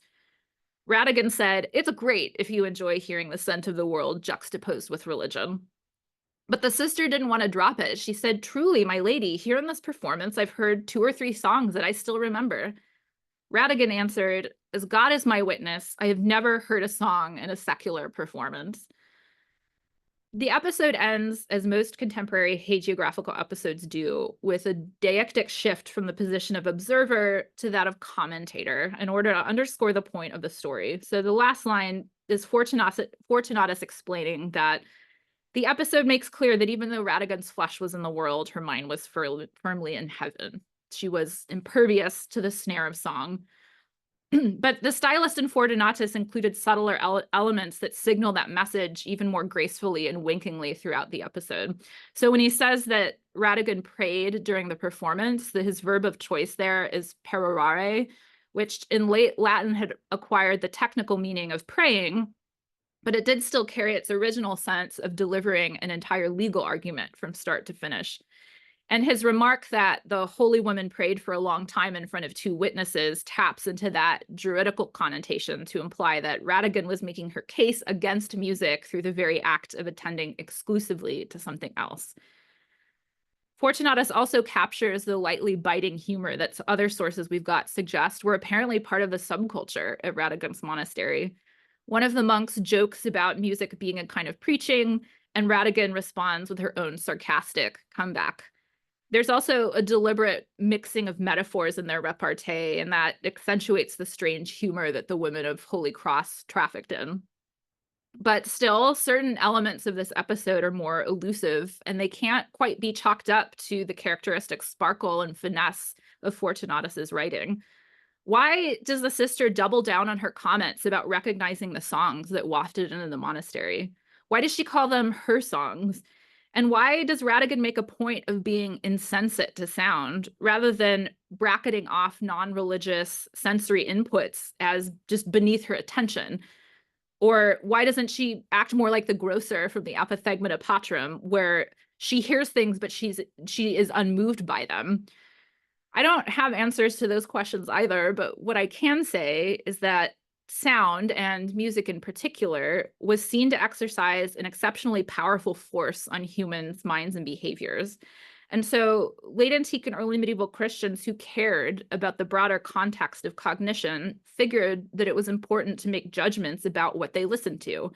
Radegund said, "It's great if you enjoy hearing the scent of the world juxtaposed with religion." But the sister didn't want to drop it. She said, "Truly, my lady, here in this performance, I've heard 2 or 3 songs that I still remember." Radegund answered, "As God is my witness, I have never heard a song in a secular performance." The episode ends, as most contemporary hagiographical episodes do, with a deictic shift from the position of observer to that of commentator in order to underscore the point of the story. So the last line is Fortunatus explaining that the episode makes clear that even though Radegund's flesh was in the world, her mind was firmly in heaven. She was impervious to the snare of song. But the stylist in Fortunatus included subtler elements that signal that message even more gracefully and winkingly throughout the episode. So when he says that Radegund prayed during the performance, his verb of choice there is perorare, which in late Latin had acquired the technical meaning of praying, but it did still carry its original sense of delivering an entire legal argument from start to finish. And his remark that the holy woman prayed for a long time in front of 2 witnesses taps into that juridical connotation to imply that Radegund was making her case against music through the very act of attending exclusively to something else. Fortunatus also captures the lightly biting humor that other sources we've got suggest were apparently part of the subculture at Radegund's monastery. One of the monks jokes about music being a kind of preaching, and Radegund responds with her own sarcastic comeback. There's also a deliberate mixing of metaphors in their repartee, and that accentuates the strange humor that the women of Holy Cross trafficked in. But still, certain elements of this episode are more elusive, and they can't quite be chalked up to the characteristic sparkle and finesse of Fortunatus's writing. Why does the sister double down on her comments about recognizing the songs that wafted into the monastery? Why does she call them her songs? And why does Radegund make a point of being insensate to sound rather than bracketing off non-religious sensory inputs as just beneath her attention? Or why doesn't she act more like the grocer from the apathegmata patrum, where she hears things, but she is unmoved by them? I don't have answers to those questions either, but what I can say is that sound, and music in particular, was seen to exercise an exceptionally powerful force on humans' minds and behaviors. And so late antique and early medieval Christians who cared about the broader context of cognition figured that it was important to make judgments about what they listened to,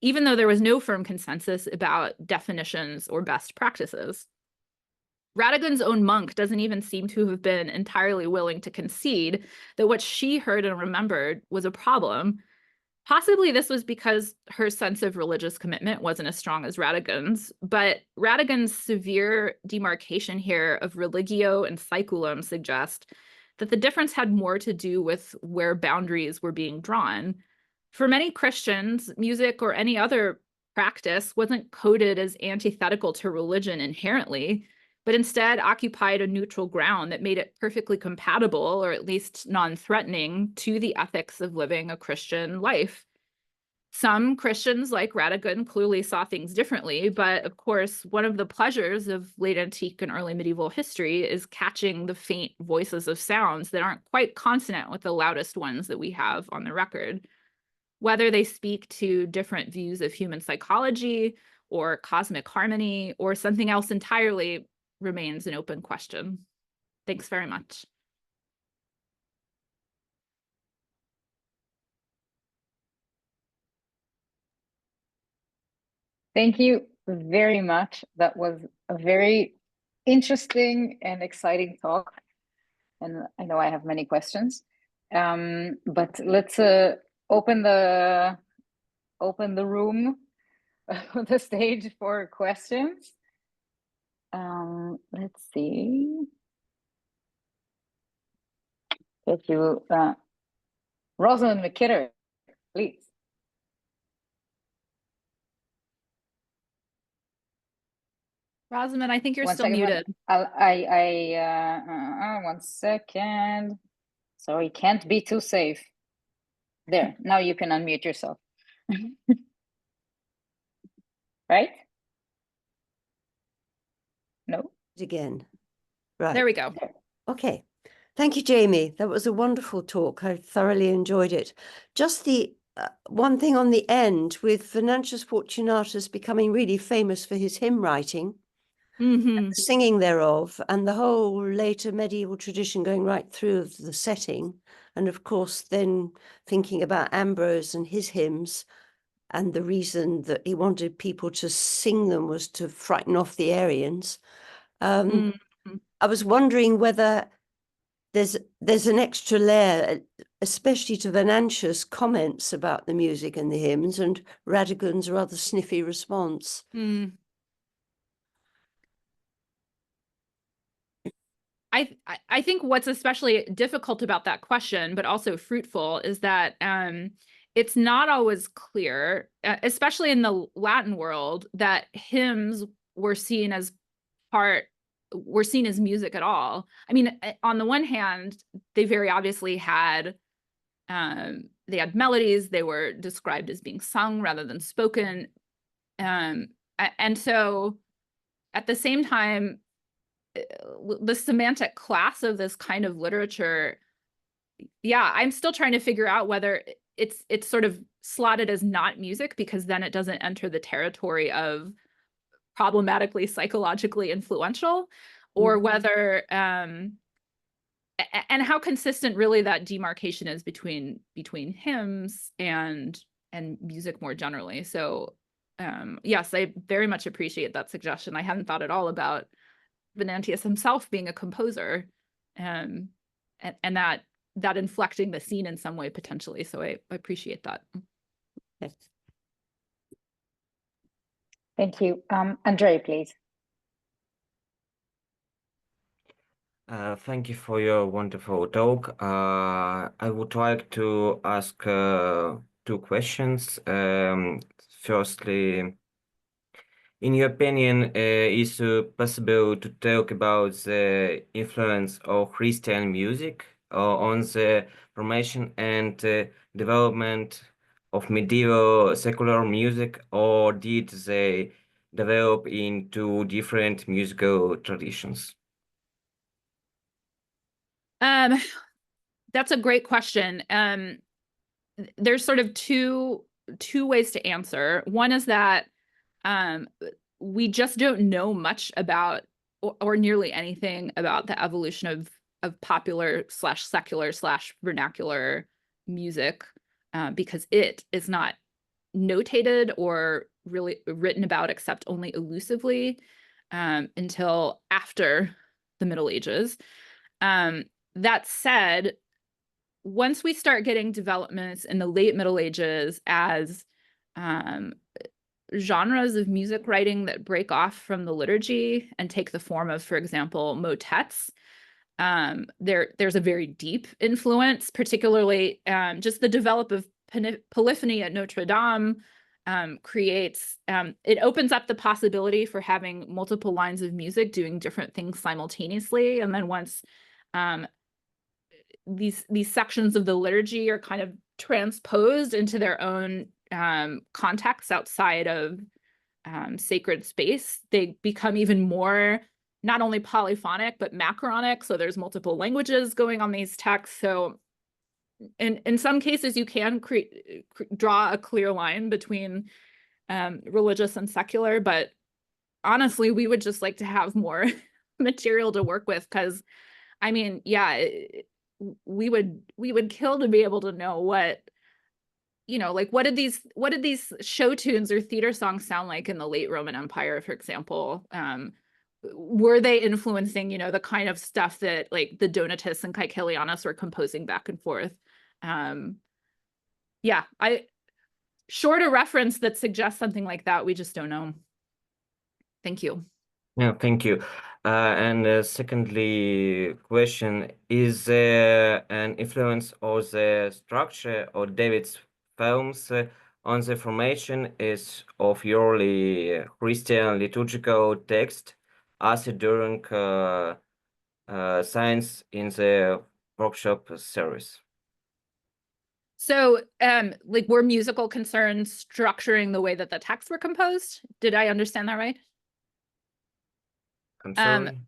even though there was no firm consensus about definitions or best practices. Radegund's own monk doesn't even seem to have been entirely willing to concede that what she heard and remembered was a problem. Possibly this was because her sense of religious commitment wasn't as strong as Radegund's, but Radegund's severe demarcation here of religio and saeculum suggest that the difference had more to do with where boundaries were being drawn. For many Christians, music or any other practice wasn't coded as antithetical to religion inherently, but instead occupied a neutral ground that made it perfectly compatible, or at least non-threatening, to the ethics of living a Christian life. Some Christians like Radigan clearly saw things differently, but of course, one of the pleasures of late antique and early medieval history is catching the faint voices of sounds that aren't quite consonant with the loudest ones that we have on the record. Whether they speak to different views of human psychology or cosmic harmony or something else entirely remains an open question. Thanks very much. Thank you very much. That was a very interesting and exciting talk. And I know I have many questions. But let's open the room, the stage for questions. Let's see. If you, Rosalind McKitter, please. Rosamund, I think you're still muted. One second. Sorry, can't be too safe. There, now you can unmute yourself. Right? No? Again. Right. There we go. Okay. Thank you, Jamie. That was a wonderful talk. I thoroughly enjoyed it. Just the one thing on the end, with Venantius Fortunatus becoming really famous for his hymn writing, Mm-hmm. singing thereof, and the whole later medieval tradition going right through of the setting, and of course then thinking about Ambrose and his hymns, and the reason that he wanted people to sing them was to frighten off the Arians. I was wondering whether there's an extra layer, especially to Venantius' comments about the music and the hymns, and Radigan's rather sniffy response. I think what's especially difficult about that question, but also fruitful, is that it's not always clear, especially in the Latin world, that hymns were seen as music at all. I mean, on the one hand, they very obviously had melodies. They were described as being sung rather than spoken, and so at the same time, the semantic class of this kind of literature, yeah, I'm still trying to figure out whether it's sort of slotted as not music, because then it doesn't enter the territory of problematically psychologically influential, or whether and how consistent really that demarcation is between hymns and music more generally. So yes, I very much appreciate that suggestion. I hadn't thought at all about Venantius himself being a composer, and that inflecting the scene in some way potentially. So I appreciate that. Yes. Thank you. Andre, please. Thank you for your wonderful talk. I would like to ask 2 questions. Firstly, in your opinion, is it possible to talk about the influence of Christian music on the formation and development of medieval secular music, or did they develop into different musical traditions? That's a great question. There's sort of two ways to answer. One is that we just don't know much about or nearly anything about the evolution of popular / secular / vernacular music, because it is not notated or really written about except only elusively until after the Middle Ages. That said, once we start getting developments in the late Middle Ages as genres of music writing that break off from the liturgy and take the form of, for example, motets, there's a very deep influence, particularly just the development of polyphony at Notre Dame creates, it opens up the possibility for having multiple lines of music doing different things simultaneously. And then once these sections of the liturgy are kind of transposed into their own contexts outside of sacred space, they become even more not only polyphonic, but macronic. So there's multiple languages going on these texts. So in some cases, you can draw a clear line between religious and secular, but honestly, we would just like to have more material to work with, because I mean, yeah, we would kill to be able to know what, you know, like what did these show tunes or theater songs sound like in the late Roman Empire, for example? Were they influencing, you know, the kind of stuff that like the Donatists and Caecilianus were composing back and forth? Yeah, short a reference that suggests something like that, we just don't know. Thank you. Yeah, thank you. And secondly, question, is there an influence of the structure of David's films on the formation of early Christian liturgical text as during science in the workshop series? So, like, were musical concerns structuring the way that the texts were composed? Did I understand that right? I'm sorry.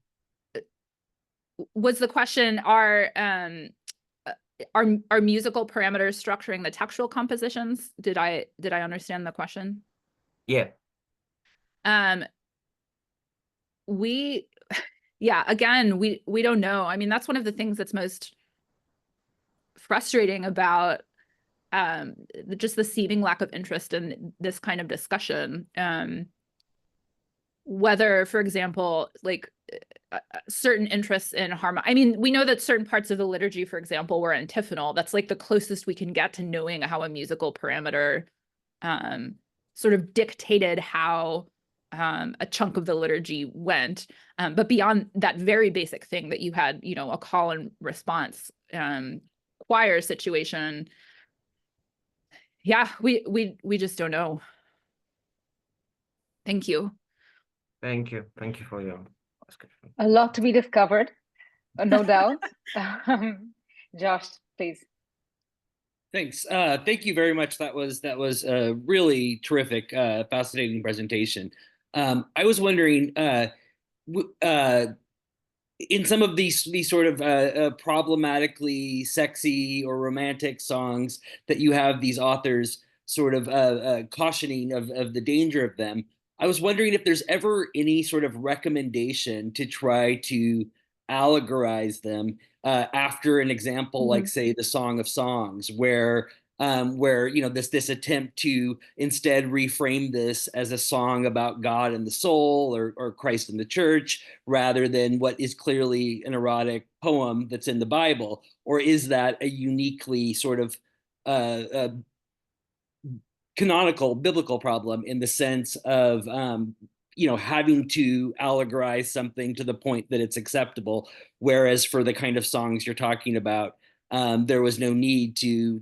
Was the question, are musical parameters structuring the textual compositions? Did I understand the question? Yeah. Yeah, again, we don't know. I mean, that's one of the things that's most frustrating about just the seeming lack of interest in this kind of discussion. Whether, for example, like certain interests in harmony. I mean, we know that certain parts of the liturgy, for example, were antiphonal. That's like the closest we can get to knowing how a musical parameter sort of dictated how a chunk of the liturgy went. But beyond that very basic thing that you had, you know, a call and response choir situation, yeah, we just don't know. Thank you. Thank you. Thank you for your discussion. A lot to be discovered, no doubt. Josh, please. Thanks. Thank you very much. That was a really terrific, fascinating presentation. I was wondering, in some of these sort of problematically sexy or romantic songs that you have these authors sort of cautioning of the danger of them, I was wondering if there's ever any sort of recommendation to try to allegorize them after an example like, say, the Song of Songs, where you know, this attempt to instead reframe this as a song about God and the soul, or Christ and the church, rather than what is clearly an erotic poem that's in the Bible? Or is that a uniquely sort of canonical biblical problem, in the sense of you know, having to allegorize something to the point that it's acceptable, whereas for the kind of songs you're talking about, there was no need to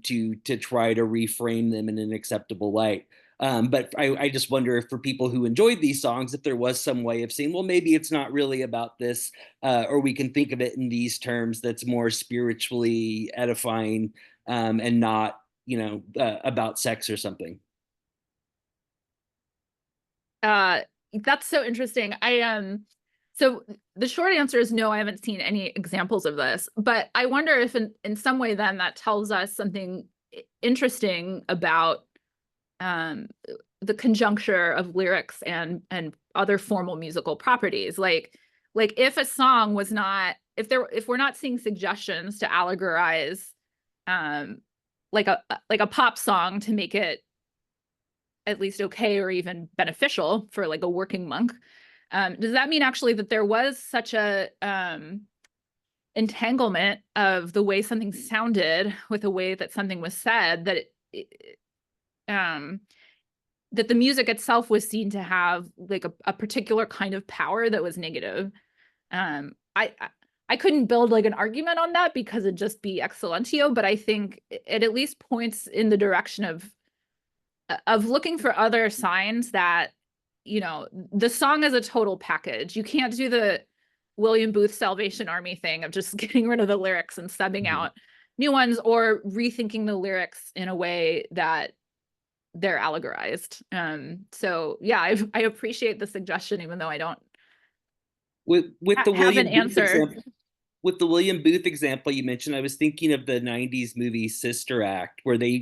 try to reframe them in an acceptable light? But I just wonder if, for people who enjoyed these songs, if there was some way of saying, well, maybe it's not really about this, or we can think of it in these terms that's more spiritually edifying, and not, you know, about sex or something. That's so interesting. So the short answer is no, I haven't seen any examples of this, but I wonder if in some way then that tells us something interesting about the conjuncture of lyrics and other formal musical properties. Like if a song was not, if we're not seeing suggestions to allegorize like a pop song to make it at least okay or even beneficial for like a working monk, does that mean actually that there was such a entanglement of the way something sounded with the way that something was said, that that the music itself was seen to have like a particular kind of power that was negative? I couldn't build like an argument on that because it'd just be ex silentio, but I think it at least points in the direction of looking for other signs that, you know, the song is a total package. You can't do the William Booth Salvation Army thing of just getting rid of the lyrics and subbing out new ones, or rethinking the lyrics in a way that they're allegorized. So yeah, I appreciate the suggestion, even though I don't With the have William an Booth answer. example, with the William Booth example you mentioned, I was thinking of the '90s movie Sister Act, where they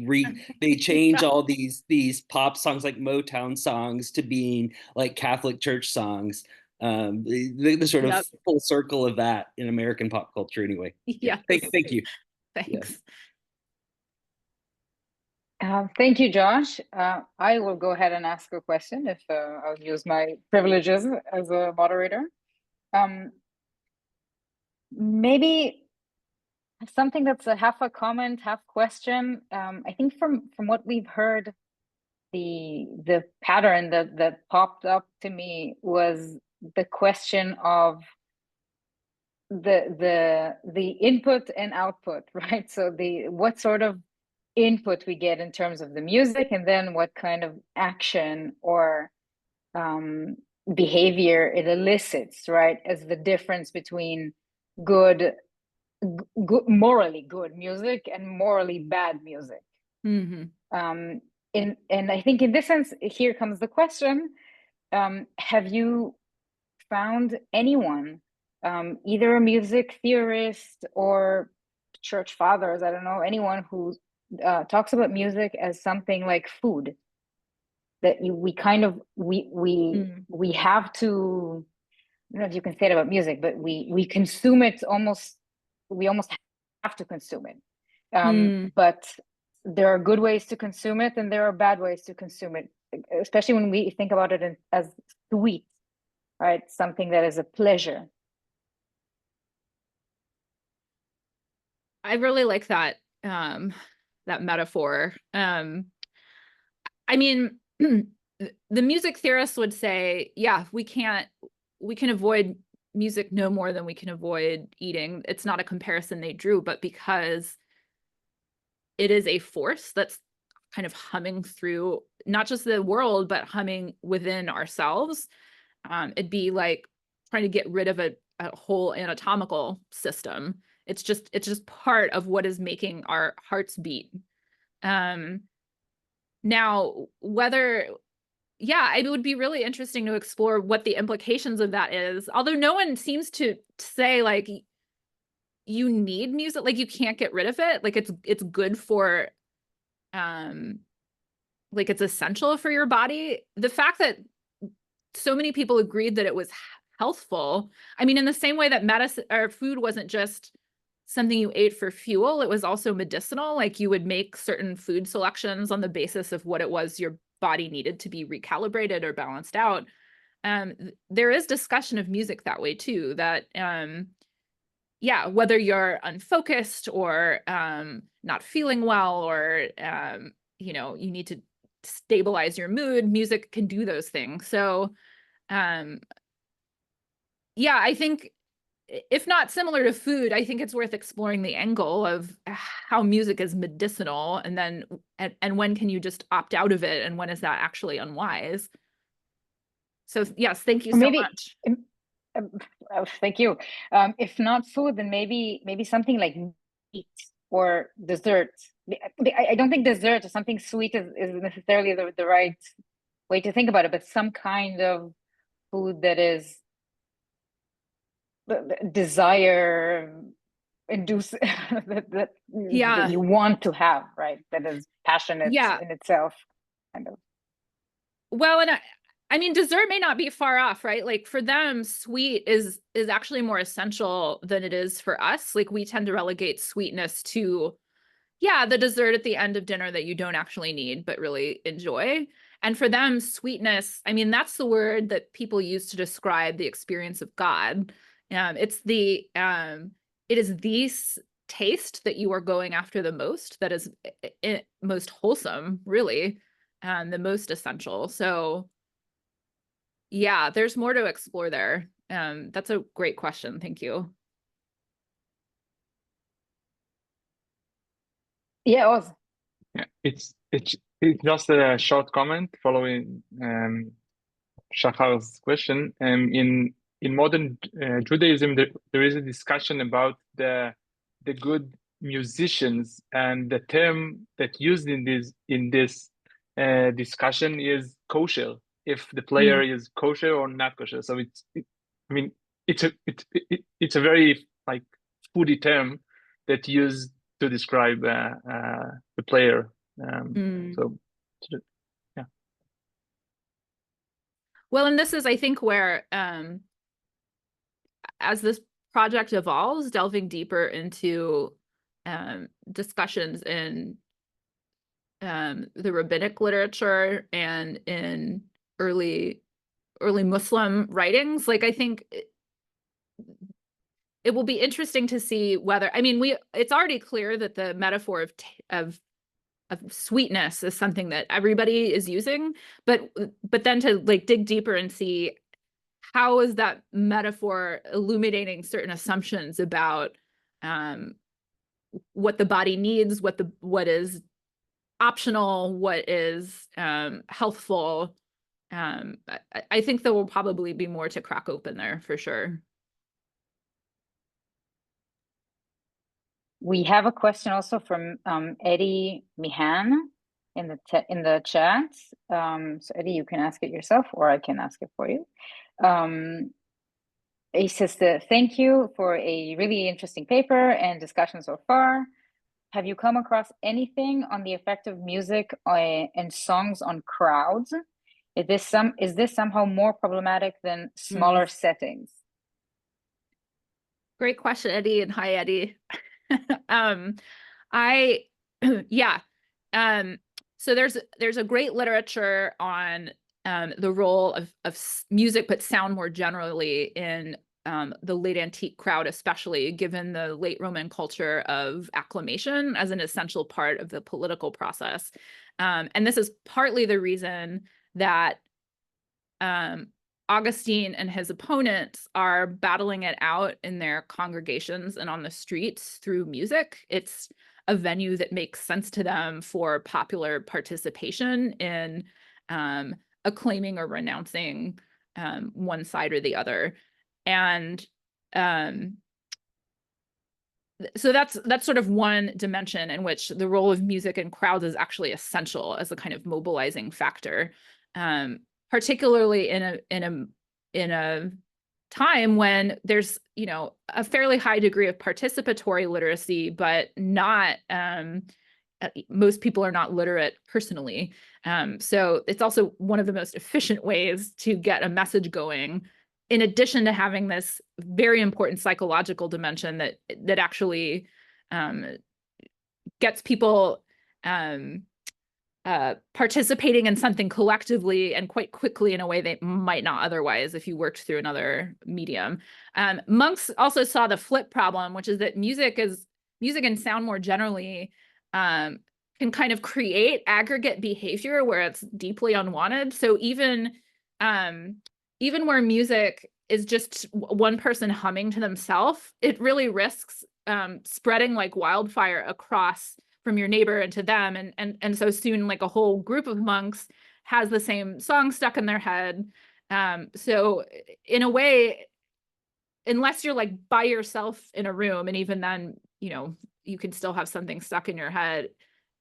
change all these pop songs like Motown songs to being like Catholic church songs. The sort of Yep. full circle of that in American pop culture, anyway. Yes. Thank you. Thanks. Thank you, Josh. I will go ahead and ask a question if I'll use my privileges as a moderator. Maybe something that's a half a comment, half question. I think from what we've heard, the pattern that popped up to me was the question of the input and output, right? So what sort of input we get in terms of the music, and then what kind of action or behavior it elicits, right? As the difference between morally good music and morally bad music. Mm-hmm. And I think in this sense, here comes the question: have you found anyone, either a music theorist or church fathers, I don't know, anyone who talks about music as something like food, that we have to, I don't know if you can say it about music, but we consume it we almost have to consume it. But there are good ways to consume it and there are bad ways to consume it, especially when we think about it as sweet, right? Something that is a pleasure. I really like that that metaphor. I mean, the music theorists would say, yeah, we can avoid music no more than we can avoid eating. It's not a comparison they drew, but because it is a force that's kind of humming through not just the world, but humming within ourselves. It'd be like trying to get rid of a whole anatomical system. It's just part of what is making our hearts beat. Now, it would be really interesting to explore what the implications of that is. Although no one seems to say like you need music, like you can't get rid of it. Like it's good for, like it's essential for your body. The fact that so many people agreed that it was healthful. I mean, in the same way that medicine or food wasn't just something you ate for fuel, it was also medicinal. Like you would make certain food selections on the basis of what it was your body needed to be recalibrated or balanced out. There is discussion of music that way too, that whether you're unfocused or not feeling well, or you need to stabilize your mood, music can do those things. So I think if not similar to food, I think it's worth exploring the angle of how music is medicinal, and then and when can you just opt out of it, and when is that actually unwise? So yes, thank you so much. Thank you. If not food, then maybe something like meat or dessert. I don't think dessert or something sweet is necessarily the right way to think about it, but some kind of food that is the desire induce that you want to have, right? That is passionate in itself, kind of. Well, and I mean, dessert may not be far off, right? Like for them, sweet is actually more essential than it is for us. Like we tend to relegate sweetness to, the dessert at the end of dinner that you don't actually need, but really enjoy. And for them, sweetness, I mean, that's the word that people use to describe the experience of God. It is the taste that you are going after the most, that is most wholesome, really, the most essential. So there's more to explore there. That's a great question. Thank you. Yeah, Oz. Yeah, it's just a short comment following Shahar's question. In modern Judaism, there is a discussion about the good musicians, and the term that used in this discussion is kosher, if the player is kosher or not kosher. So I mean, it's a very like foodie term that used to describe the player. So yeah. Well, and this is, I think, where as this project evolves, delving deeper into discussions in the rabbinic literature and in early Muslim writings, like I think it will be interesting to see whether, I mean, it's already clear that the metaphor of sweetness is something that everybody is using, but then to like dig deeper and see how is that metaphor illuminating certain assumptions about what the body needs, what is optional, what is healthful. I think there will probably be more to crack open there for sure. We have a question also from Eddie Mihan in the chat. So Eddie, you can ask it yourself, or I can ask it for you. He says thank you for a really interesting paper and discussion so far. Have you come across anything on the effect of music and songs on crowds? Is this somehow more problematic than smaller settings? Great question, Eddie, and hi, Eddie. So there's a great literature on the role of music, but sound more generally in the late antique crowd, especially given the late Roman culture of acclamation as an essential part of the political process. And this is partly the reason that Augustine and his opponents are battling it out in their congregations and on the streets through music. It's a venue that makes sense to them for popular participation in acclaiming or renouncing one side or the other. And so that's sort of one dimension in which the role of music in crowds is actually essential as a kind of mobilizing factor. Particularly in a time when there's, you know, a fairly high degree of participatory literacy, but not most people are not literate personally. So it's also one of the most efficient ways to get a message going, in addition to having this very important psychological dimension that actually gets people participating in something collectively and quite quickly in a way they might not otherwise if you worked through another medium. Monks also saw the flip problem, which is that music and sound more generally can kind of create aggregate behavior where it's deeply unwanted. So even where music is just one person humming to themselves, it really risks spreading like wildfire across from your neighbor into them. And so soon, like a whole group of monks has the same song stuck in their head. So in a way, unless you're like by yourself in a room, and even then, you know, you can still have something stuck in your head,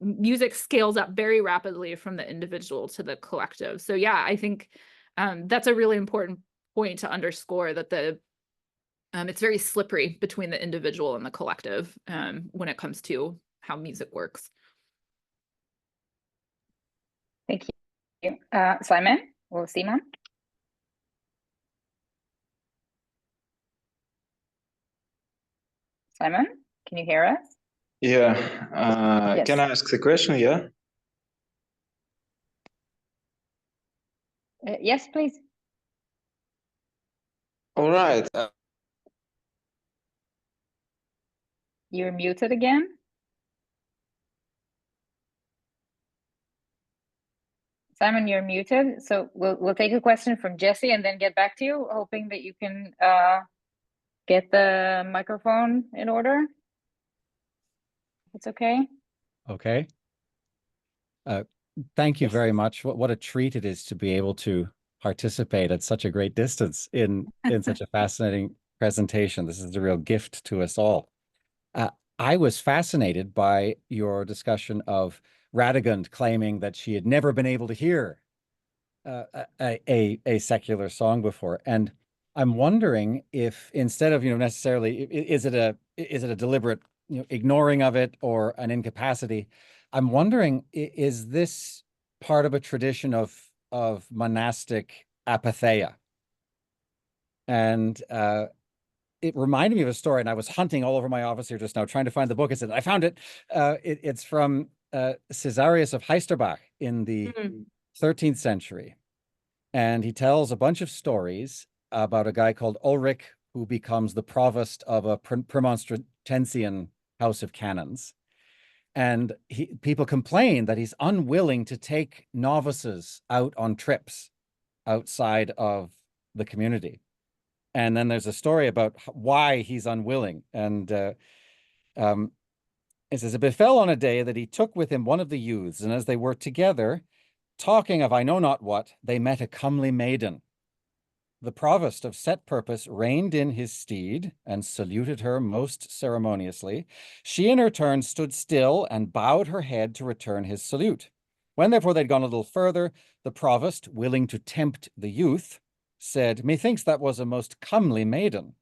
music scales up very rapidly from the individual to the collective. So yeah, I think that's a really important point to underscore, that it's very slippery between the individual and the collective when it comes to how music works. Thank you. Simon or Simon? Simon, can you hear us? Yeah. Yes. Can I ask the question? Yeah. Yes, please. All right. You're muted again. Simon, you're muted. So we'll take a question from Jesse and then get back to you, hoping that you can get the microphone in order. It's okay. Okay. Thank you very much. What a treat it is to be able to participate at such a great distance in such a fascinating presentation. This is a real gift to us all. I was fascinated by your discussion of Radegund claiming that she had never been able to hear a secular song before. And I'm wondering if, instead of, necessarily, is it a deliberate, ignoring of it or an incapacity? I'm wondering, is this part of a tradition of monastic apatheia? And it reminded me of a story, and I was hunting all over my office here just now, trying to find the book. I found it. It's from Caesarius of Heisterbach in the 13th century. And he tells a bunch of stories about a guy called Ulrich, who becomes the provost of a Premonstratensian house of canons. And people complain that he's unwilling to take novices out on trips outside of the community. And then there's a story about why he's unwilling. And it says, it befell on a day that he took with him one of the youths, and as they were together, talking of I know not what, they met a comely maiden. The provost of set purpose reined in his steed and saluted her most ceremoniously. She in her turn stood still and bowed her head to return his salute. When therefore they'd gone a little further, the provost, willing to tempt the youth, said, Methinks that was a most comely maiden.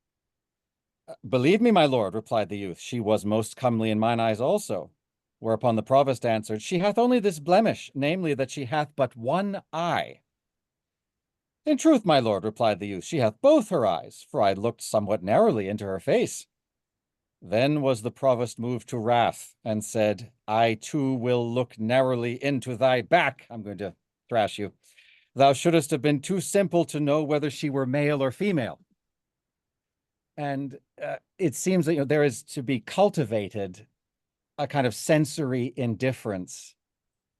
Believe me, my lord, replied the youth, she was most comely in mine eyes also. Whereupon the provost answered, She hath only this blemish, namely that she hath but one eye. In truth, my lord, replied the youth, she hath both her eyes, for I looked somewhat narrowly into her face. Then was the provost moved to wrath, and said, I too will look narrowly into thy back. I'm going to thrash you. Thou shouldst have been too simple to know whether she were male or female. And it seems that there is to be cultivated a kind of sensory indifference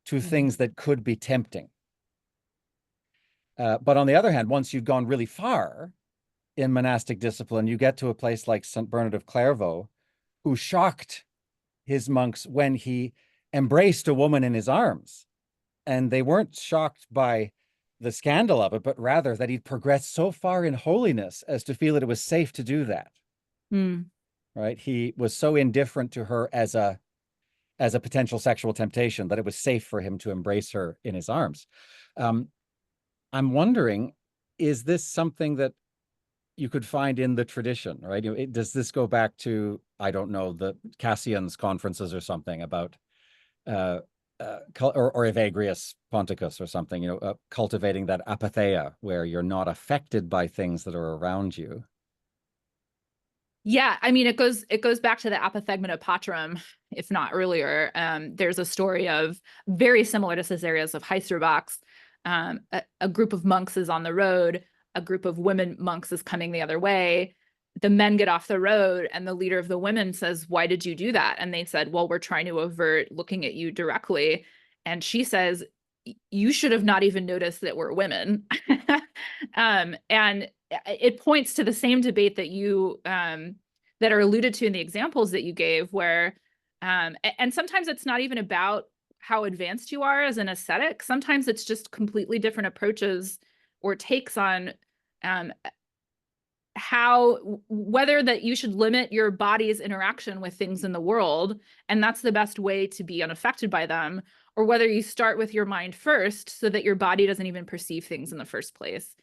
to things that could be tempting. But on the other hand, once you've gone really far in monastic discipline, you get to a place like St. Bernard of Clairvaux, who shocked his monks when he embraced a woman in his arms. And they weren't shocked by the scandal of it, but rather that he'd progressed so far in holiness as to feel that it was safe to do that. Right? He was so indifferent to her as a potential sexual temptation that it was safe for him to embrace her in his arms. I'm wondering, is this something that you could find in the tradition, right? Does this go back to, I don't know, the Cassian's conferences or something about, or Evagrius Ponticus or something, cultivating that apatheia where you're not affected by things that are around you? Yeah, I mean, it goes back to the apathegmata patrum, if not earlier. There's a story of very similar to Caesarius of Heisterbach's. A group of monks is on the road. A group of women monks is coming the other way. The men get off the road, and the leader of the women says, "Why did you do that?" And they said, "Well, we're trying to avert looking at you directly." And she says, "You should have not even noticed that we're women." And it points to the same debate that you that are alluded to in the examples that you gave, where and sometimes it's not even about how advanced you are as an ascetic. Sometimes it's just completely different approaches or takes on whether that you should limit your body's interaction with things in the world, and that's the best way to be unaffected by them, or whether you start with your mind first so that your body doesn't even perceive things in the first place.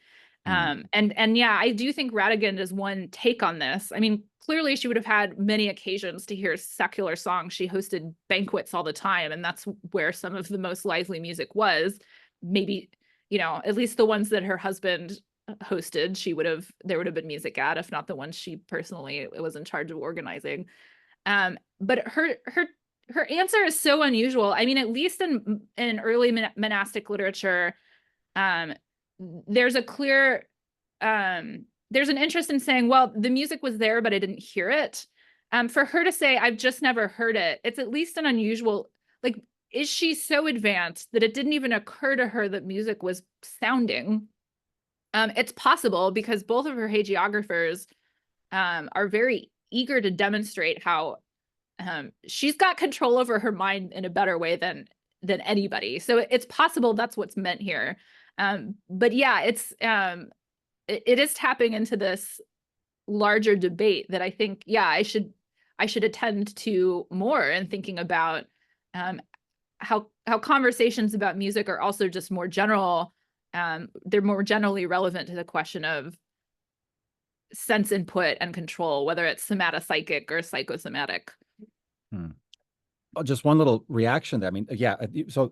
And yeah, I do think Radegund is one take on this. I mean, clearly she would have had many occasions to hear secular songs. She hosted banquets all the time, and that's where some of the most lively music was. Maybe, at least the ones that her husband hosted, there would have been music at, if not the ones she personally was in charge of organizing. But her answer is so unusual. I mean, at least in early monastic literature, there's a clear there's an interest in saying, well, the music was there, but I didn't hear it. For her to say, I've just never heard it, it's at least an unusual, is she so advanced that it didn't even occur to her that music was sounding? It's possible, because both of her hagiographers are very eager to demonstrate how she's got control over her mind in a better way than anybody. So it's possible that's what's meant here. But yeah, it is tapping into this larger debate that I think, yeah, I should attend to more, and thinking about how conversations about music are also just more general. They're more generally relevant to the question of sense input and control, whether it's somatopsychic or psychosomatic. Oh, just one little reaction there. I mean, yeah, so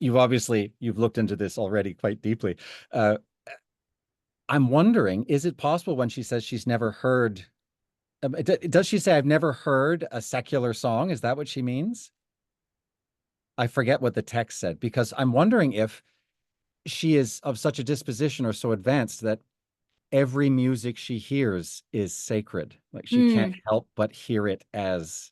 you've looked into this already quite deeply. I'm wondering, is it possible when she says she's never heard, does she say, I've never heard a secular song? Is that what she means? I forget what the text said, because I'm wondering if she is of such a disposition or so advanced that every music she hears is sacred. Like she can't help but hear it as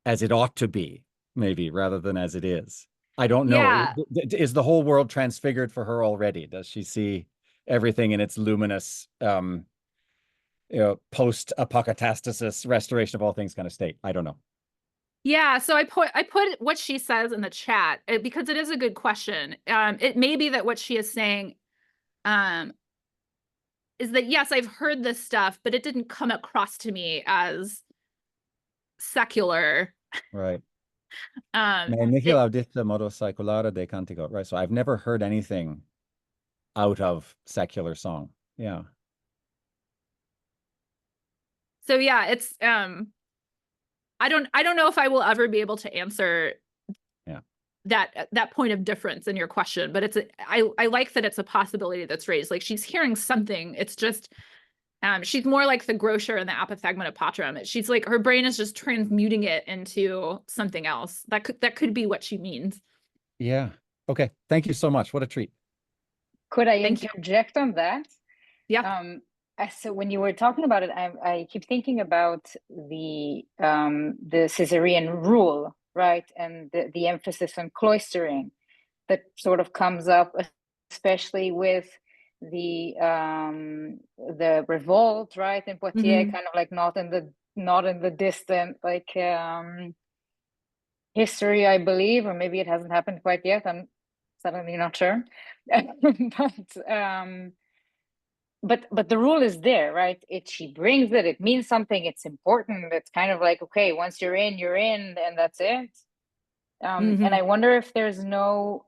it ought to be, maybe, rather than as it is. I don't know. Yeah. Is the whole world transfigured for her already? Does she see everything in its luminous, post-apocatastasis, restoration of all things kind of state? I don't know. Yeah, so I put what she says in the chat because it is a good question. It may be that what she is saying is that, yes, I've heard this stuff, but it didn't come across to me as secular. Right. It- modo seculare de cantico. Right. So I've never heard anything out of secular song. Yeah. So yeah, it's I don't know if I will ever be able to answer that point of difference in your question, but I like that it's a possibility that's raised. Like she's hearing something. It's just she's more like the grocer in the apophthegma patrum. She's like, her brain is just transmuting it into something else. That could be what she means. Yeah. Okay. Thank you so much. What a treat. Could I interject on that? Yeah. So when you were talking about it, I keep thinking about the Caesarean rule, right, and the emphasis on cloistering that sort of comes up, especially with the revolt, right, in Poitiers, kind of like not in the distant history, I believe, or maybe it hasn't happened quite yet. I'm suddenly not sure, but the rule is there, right? She brings it. It means something. It's important. It's kind of like, okay, once you're in, and that's it. And I wonder if there's no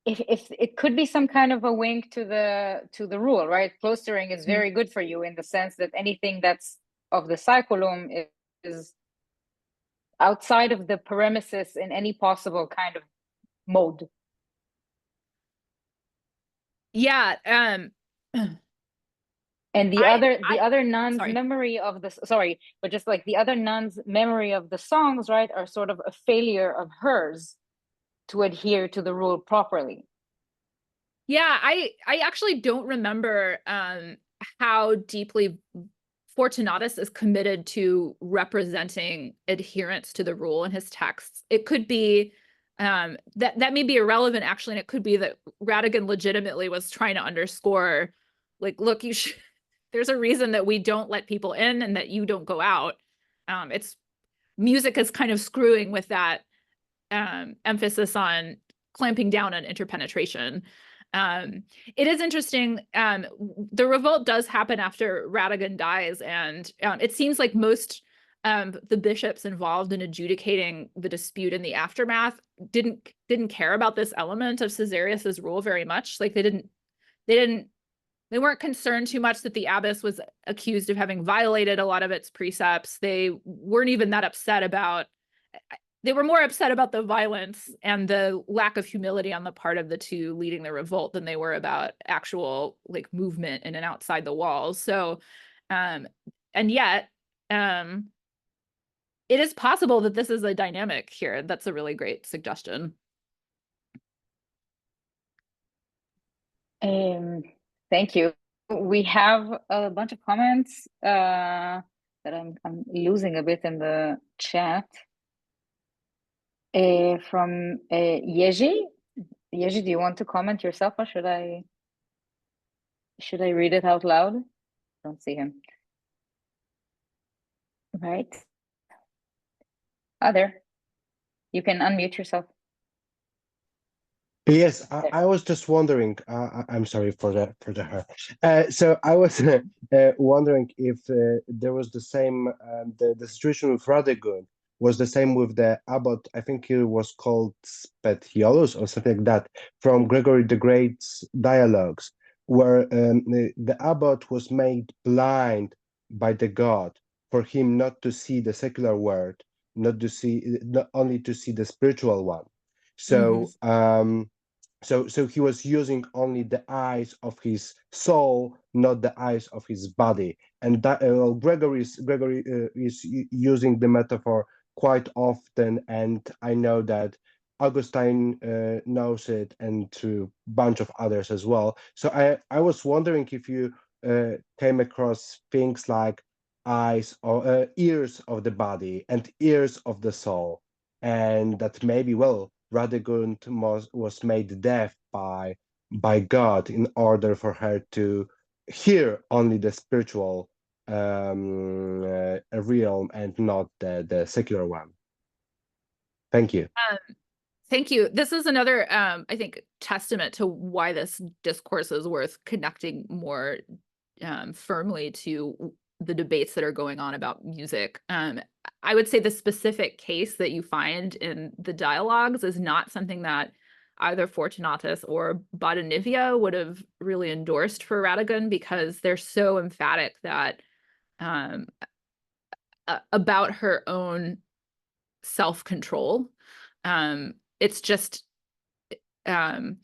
if it could be some kind of a wink to the rule, right? Cloistering is very good for you in the sense that anything that's of the saeculum is outside of the paremesis in any possible kind of mode. Yeah. And the other nuns' memory of the the other nuns' memory of the songs, right, are sort of a failure of hers to adhere to the rule properly. Yeah, I actually don't remember how deeply Fortunatus is committed to representing adherence to the rule in his texts. It could be that may be irrelevant actually, and it could be that Radigan legitimately was trying to underscore, like, look, there's a reason that we don't let people in and that you don't go out. It's music is kind of screwing with that emphasis on clamping down on interpenetration. It is interesting. The revolt does happen after Radigan dies, and it seems like most the bishops involved in adjudicating the dispute in the aftermath didn't care about this element of Caesarius's rule very much. Like they weren't concerned too much that the abbess was accused of having violated a lot of its precepts. They weren't even that upset about. They were more upset about the violence and the lack of humility on the part of the two leading the revolt than they were about actual like movement in and outside the walls. So, and yet, it is possible that this is a dynamic here. That's a really great suggestion. Thank you. We have a bunch of comments that I'm losing a bit in the chat. From Yeji. Yeji, do you want to comment yourself, or should I read it out loud? I don't see him. Right. There. You can unmute yourself. Yes, I was just wondering. I'm sorry for the her. So I was wondering if there was the same the situation with Radigun, was the same with the abbot. I think he was called Spetiolus or something like that, from Gregory the Great's dialogues, where the abbot was made blind by the god for him not to see the secular world, not only to see the spiritual one. So so he was using only the eyes of his soul, not the eyes of his body. And that, Gregory is using the metaphor quite often, and I know that Augustine knows it, and a bunch of others as well. So I was wondering if you came across things like eyes or ears of the body and ears of the soul, and that maybe, well, Radegund was made deaf by God in order for her to hear only the spiritual realm and not the secular one. Thank you. Thank you. This is another, I think, testament to why this discourse is worth connecting more firmly to the debates that are going on about music. I would say the specific case that you find in the dialogues is not something that either Fortunatus or Badinivia would have really endorsed for Radegund, because they're so emphatic that about her own self-control. It's just it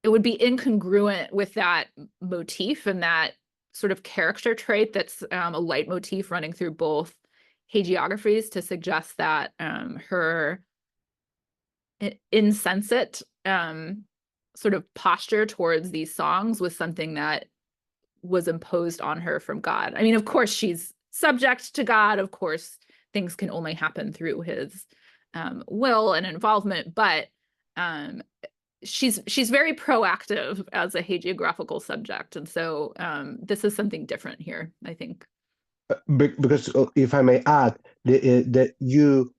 would be incongruent with that motif and that sort of character trait that's a leitmotif running through both hagiographies, to suggest that her insensate sort of posture towards these songs was something that was imposed on her from God. I mean, of course, she's subject to God. Of course, things can only happen through his will and involvement, but she's very proactive as a hagiographical subject, and so this is something different here, I think. Because if I may add, that you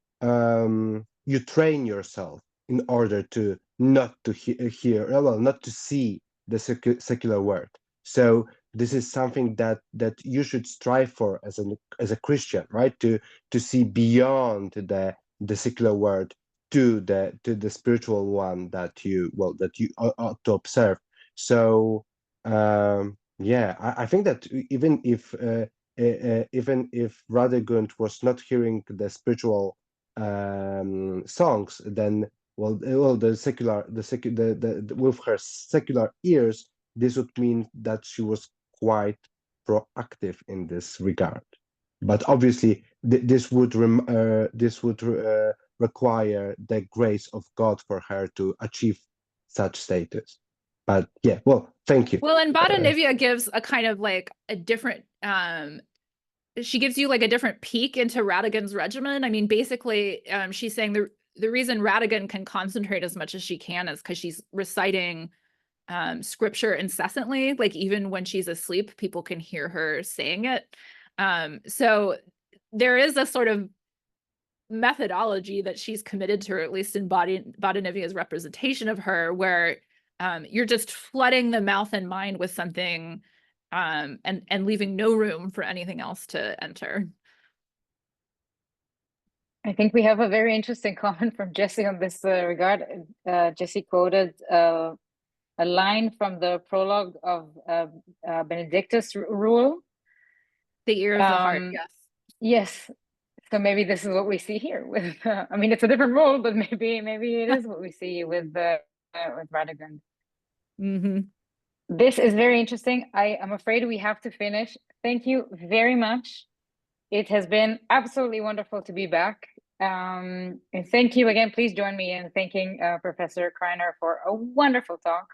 train yourself in order to not to hear, well, not to see the secular world. So this is something that you should strive for as a Christian, right? To see beyond the secular world to the spiritual one that you ought to observe. So yeah, I think that even if Radegund was not hearing the spiritual songs, then the with her secular ears, this would mean that she was quite proactive in this regard. But obviously, this would require the grace of God for her to achieve such status. But yeah, well, thank you. Well, and Badinivia gives a kind of like a different she gives you like a different peek into Radegund's regimen. I mean, basically, she's saying the reason Radegund can concentrate as much as she can is because she's reciting scripture incessantly. Like, even when she's asleep, people can hear her saying it. So there is a sort of methodology that she's committed to, or at least in Badinivia's representation of her, where you're just flooding the mouth and mind with something and leaving no room for anything else to enter. I think we have a very interesting comment from Jesse on this regard. Jesse quoted a line from the prologue of Benedictus' rule. The ear of the heart, yes. Yes. So maybe this is what we see here with, I mean, it's a different rule, but maybe it is what we see with Radegund. This is very interesting. I am afraid we have to finish. Thank you very much. It has been absolutely wonderful to be back. And thank you again. Please join me in thanking Professor Kreiner for a wonderful talk.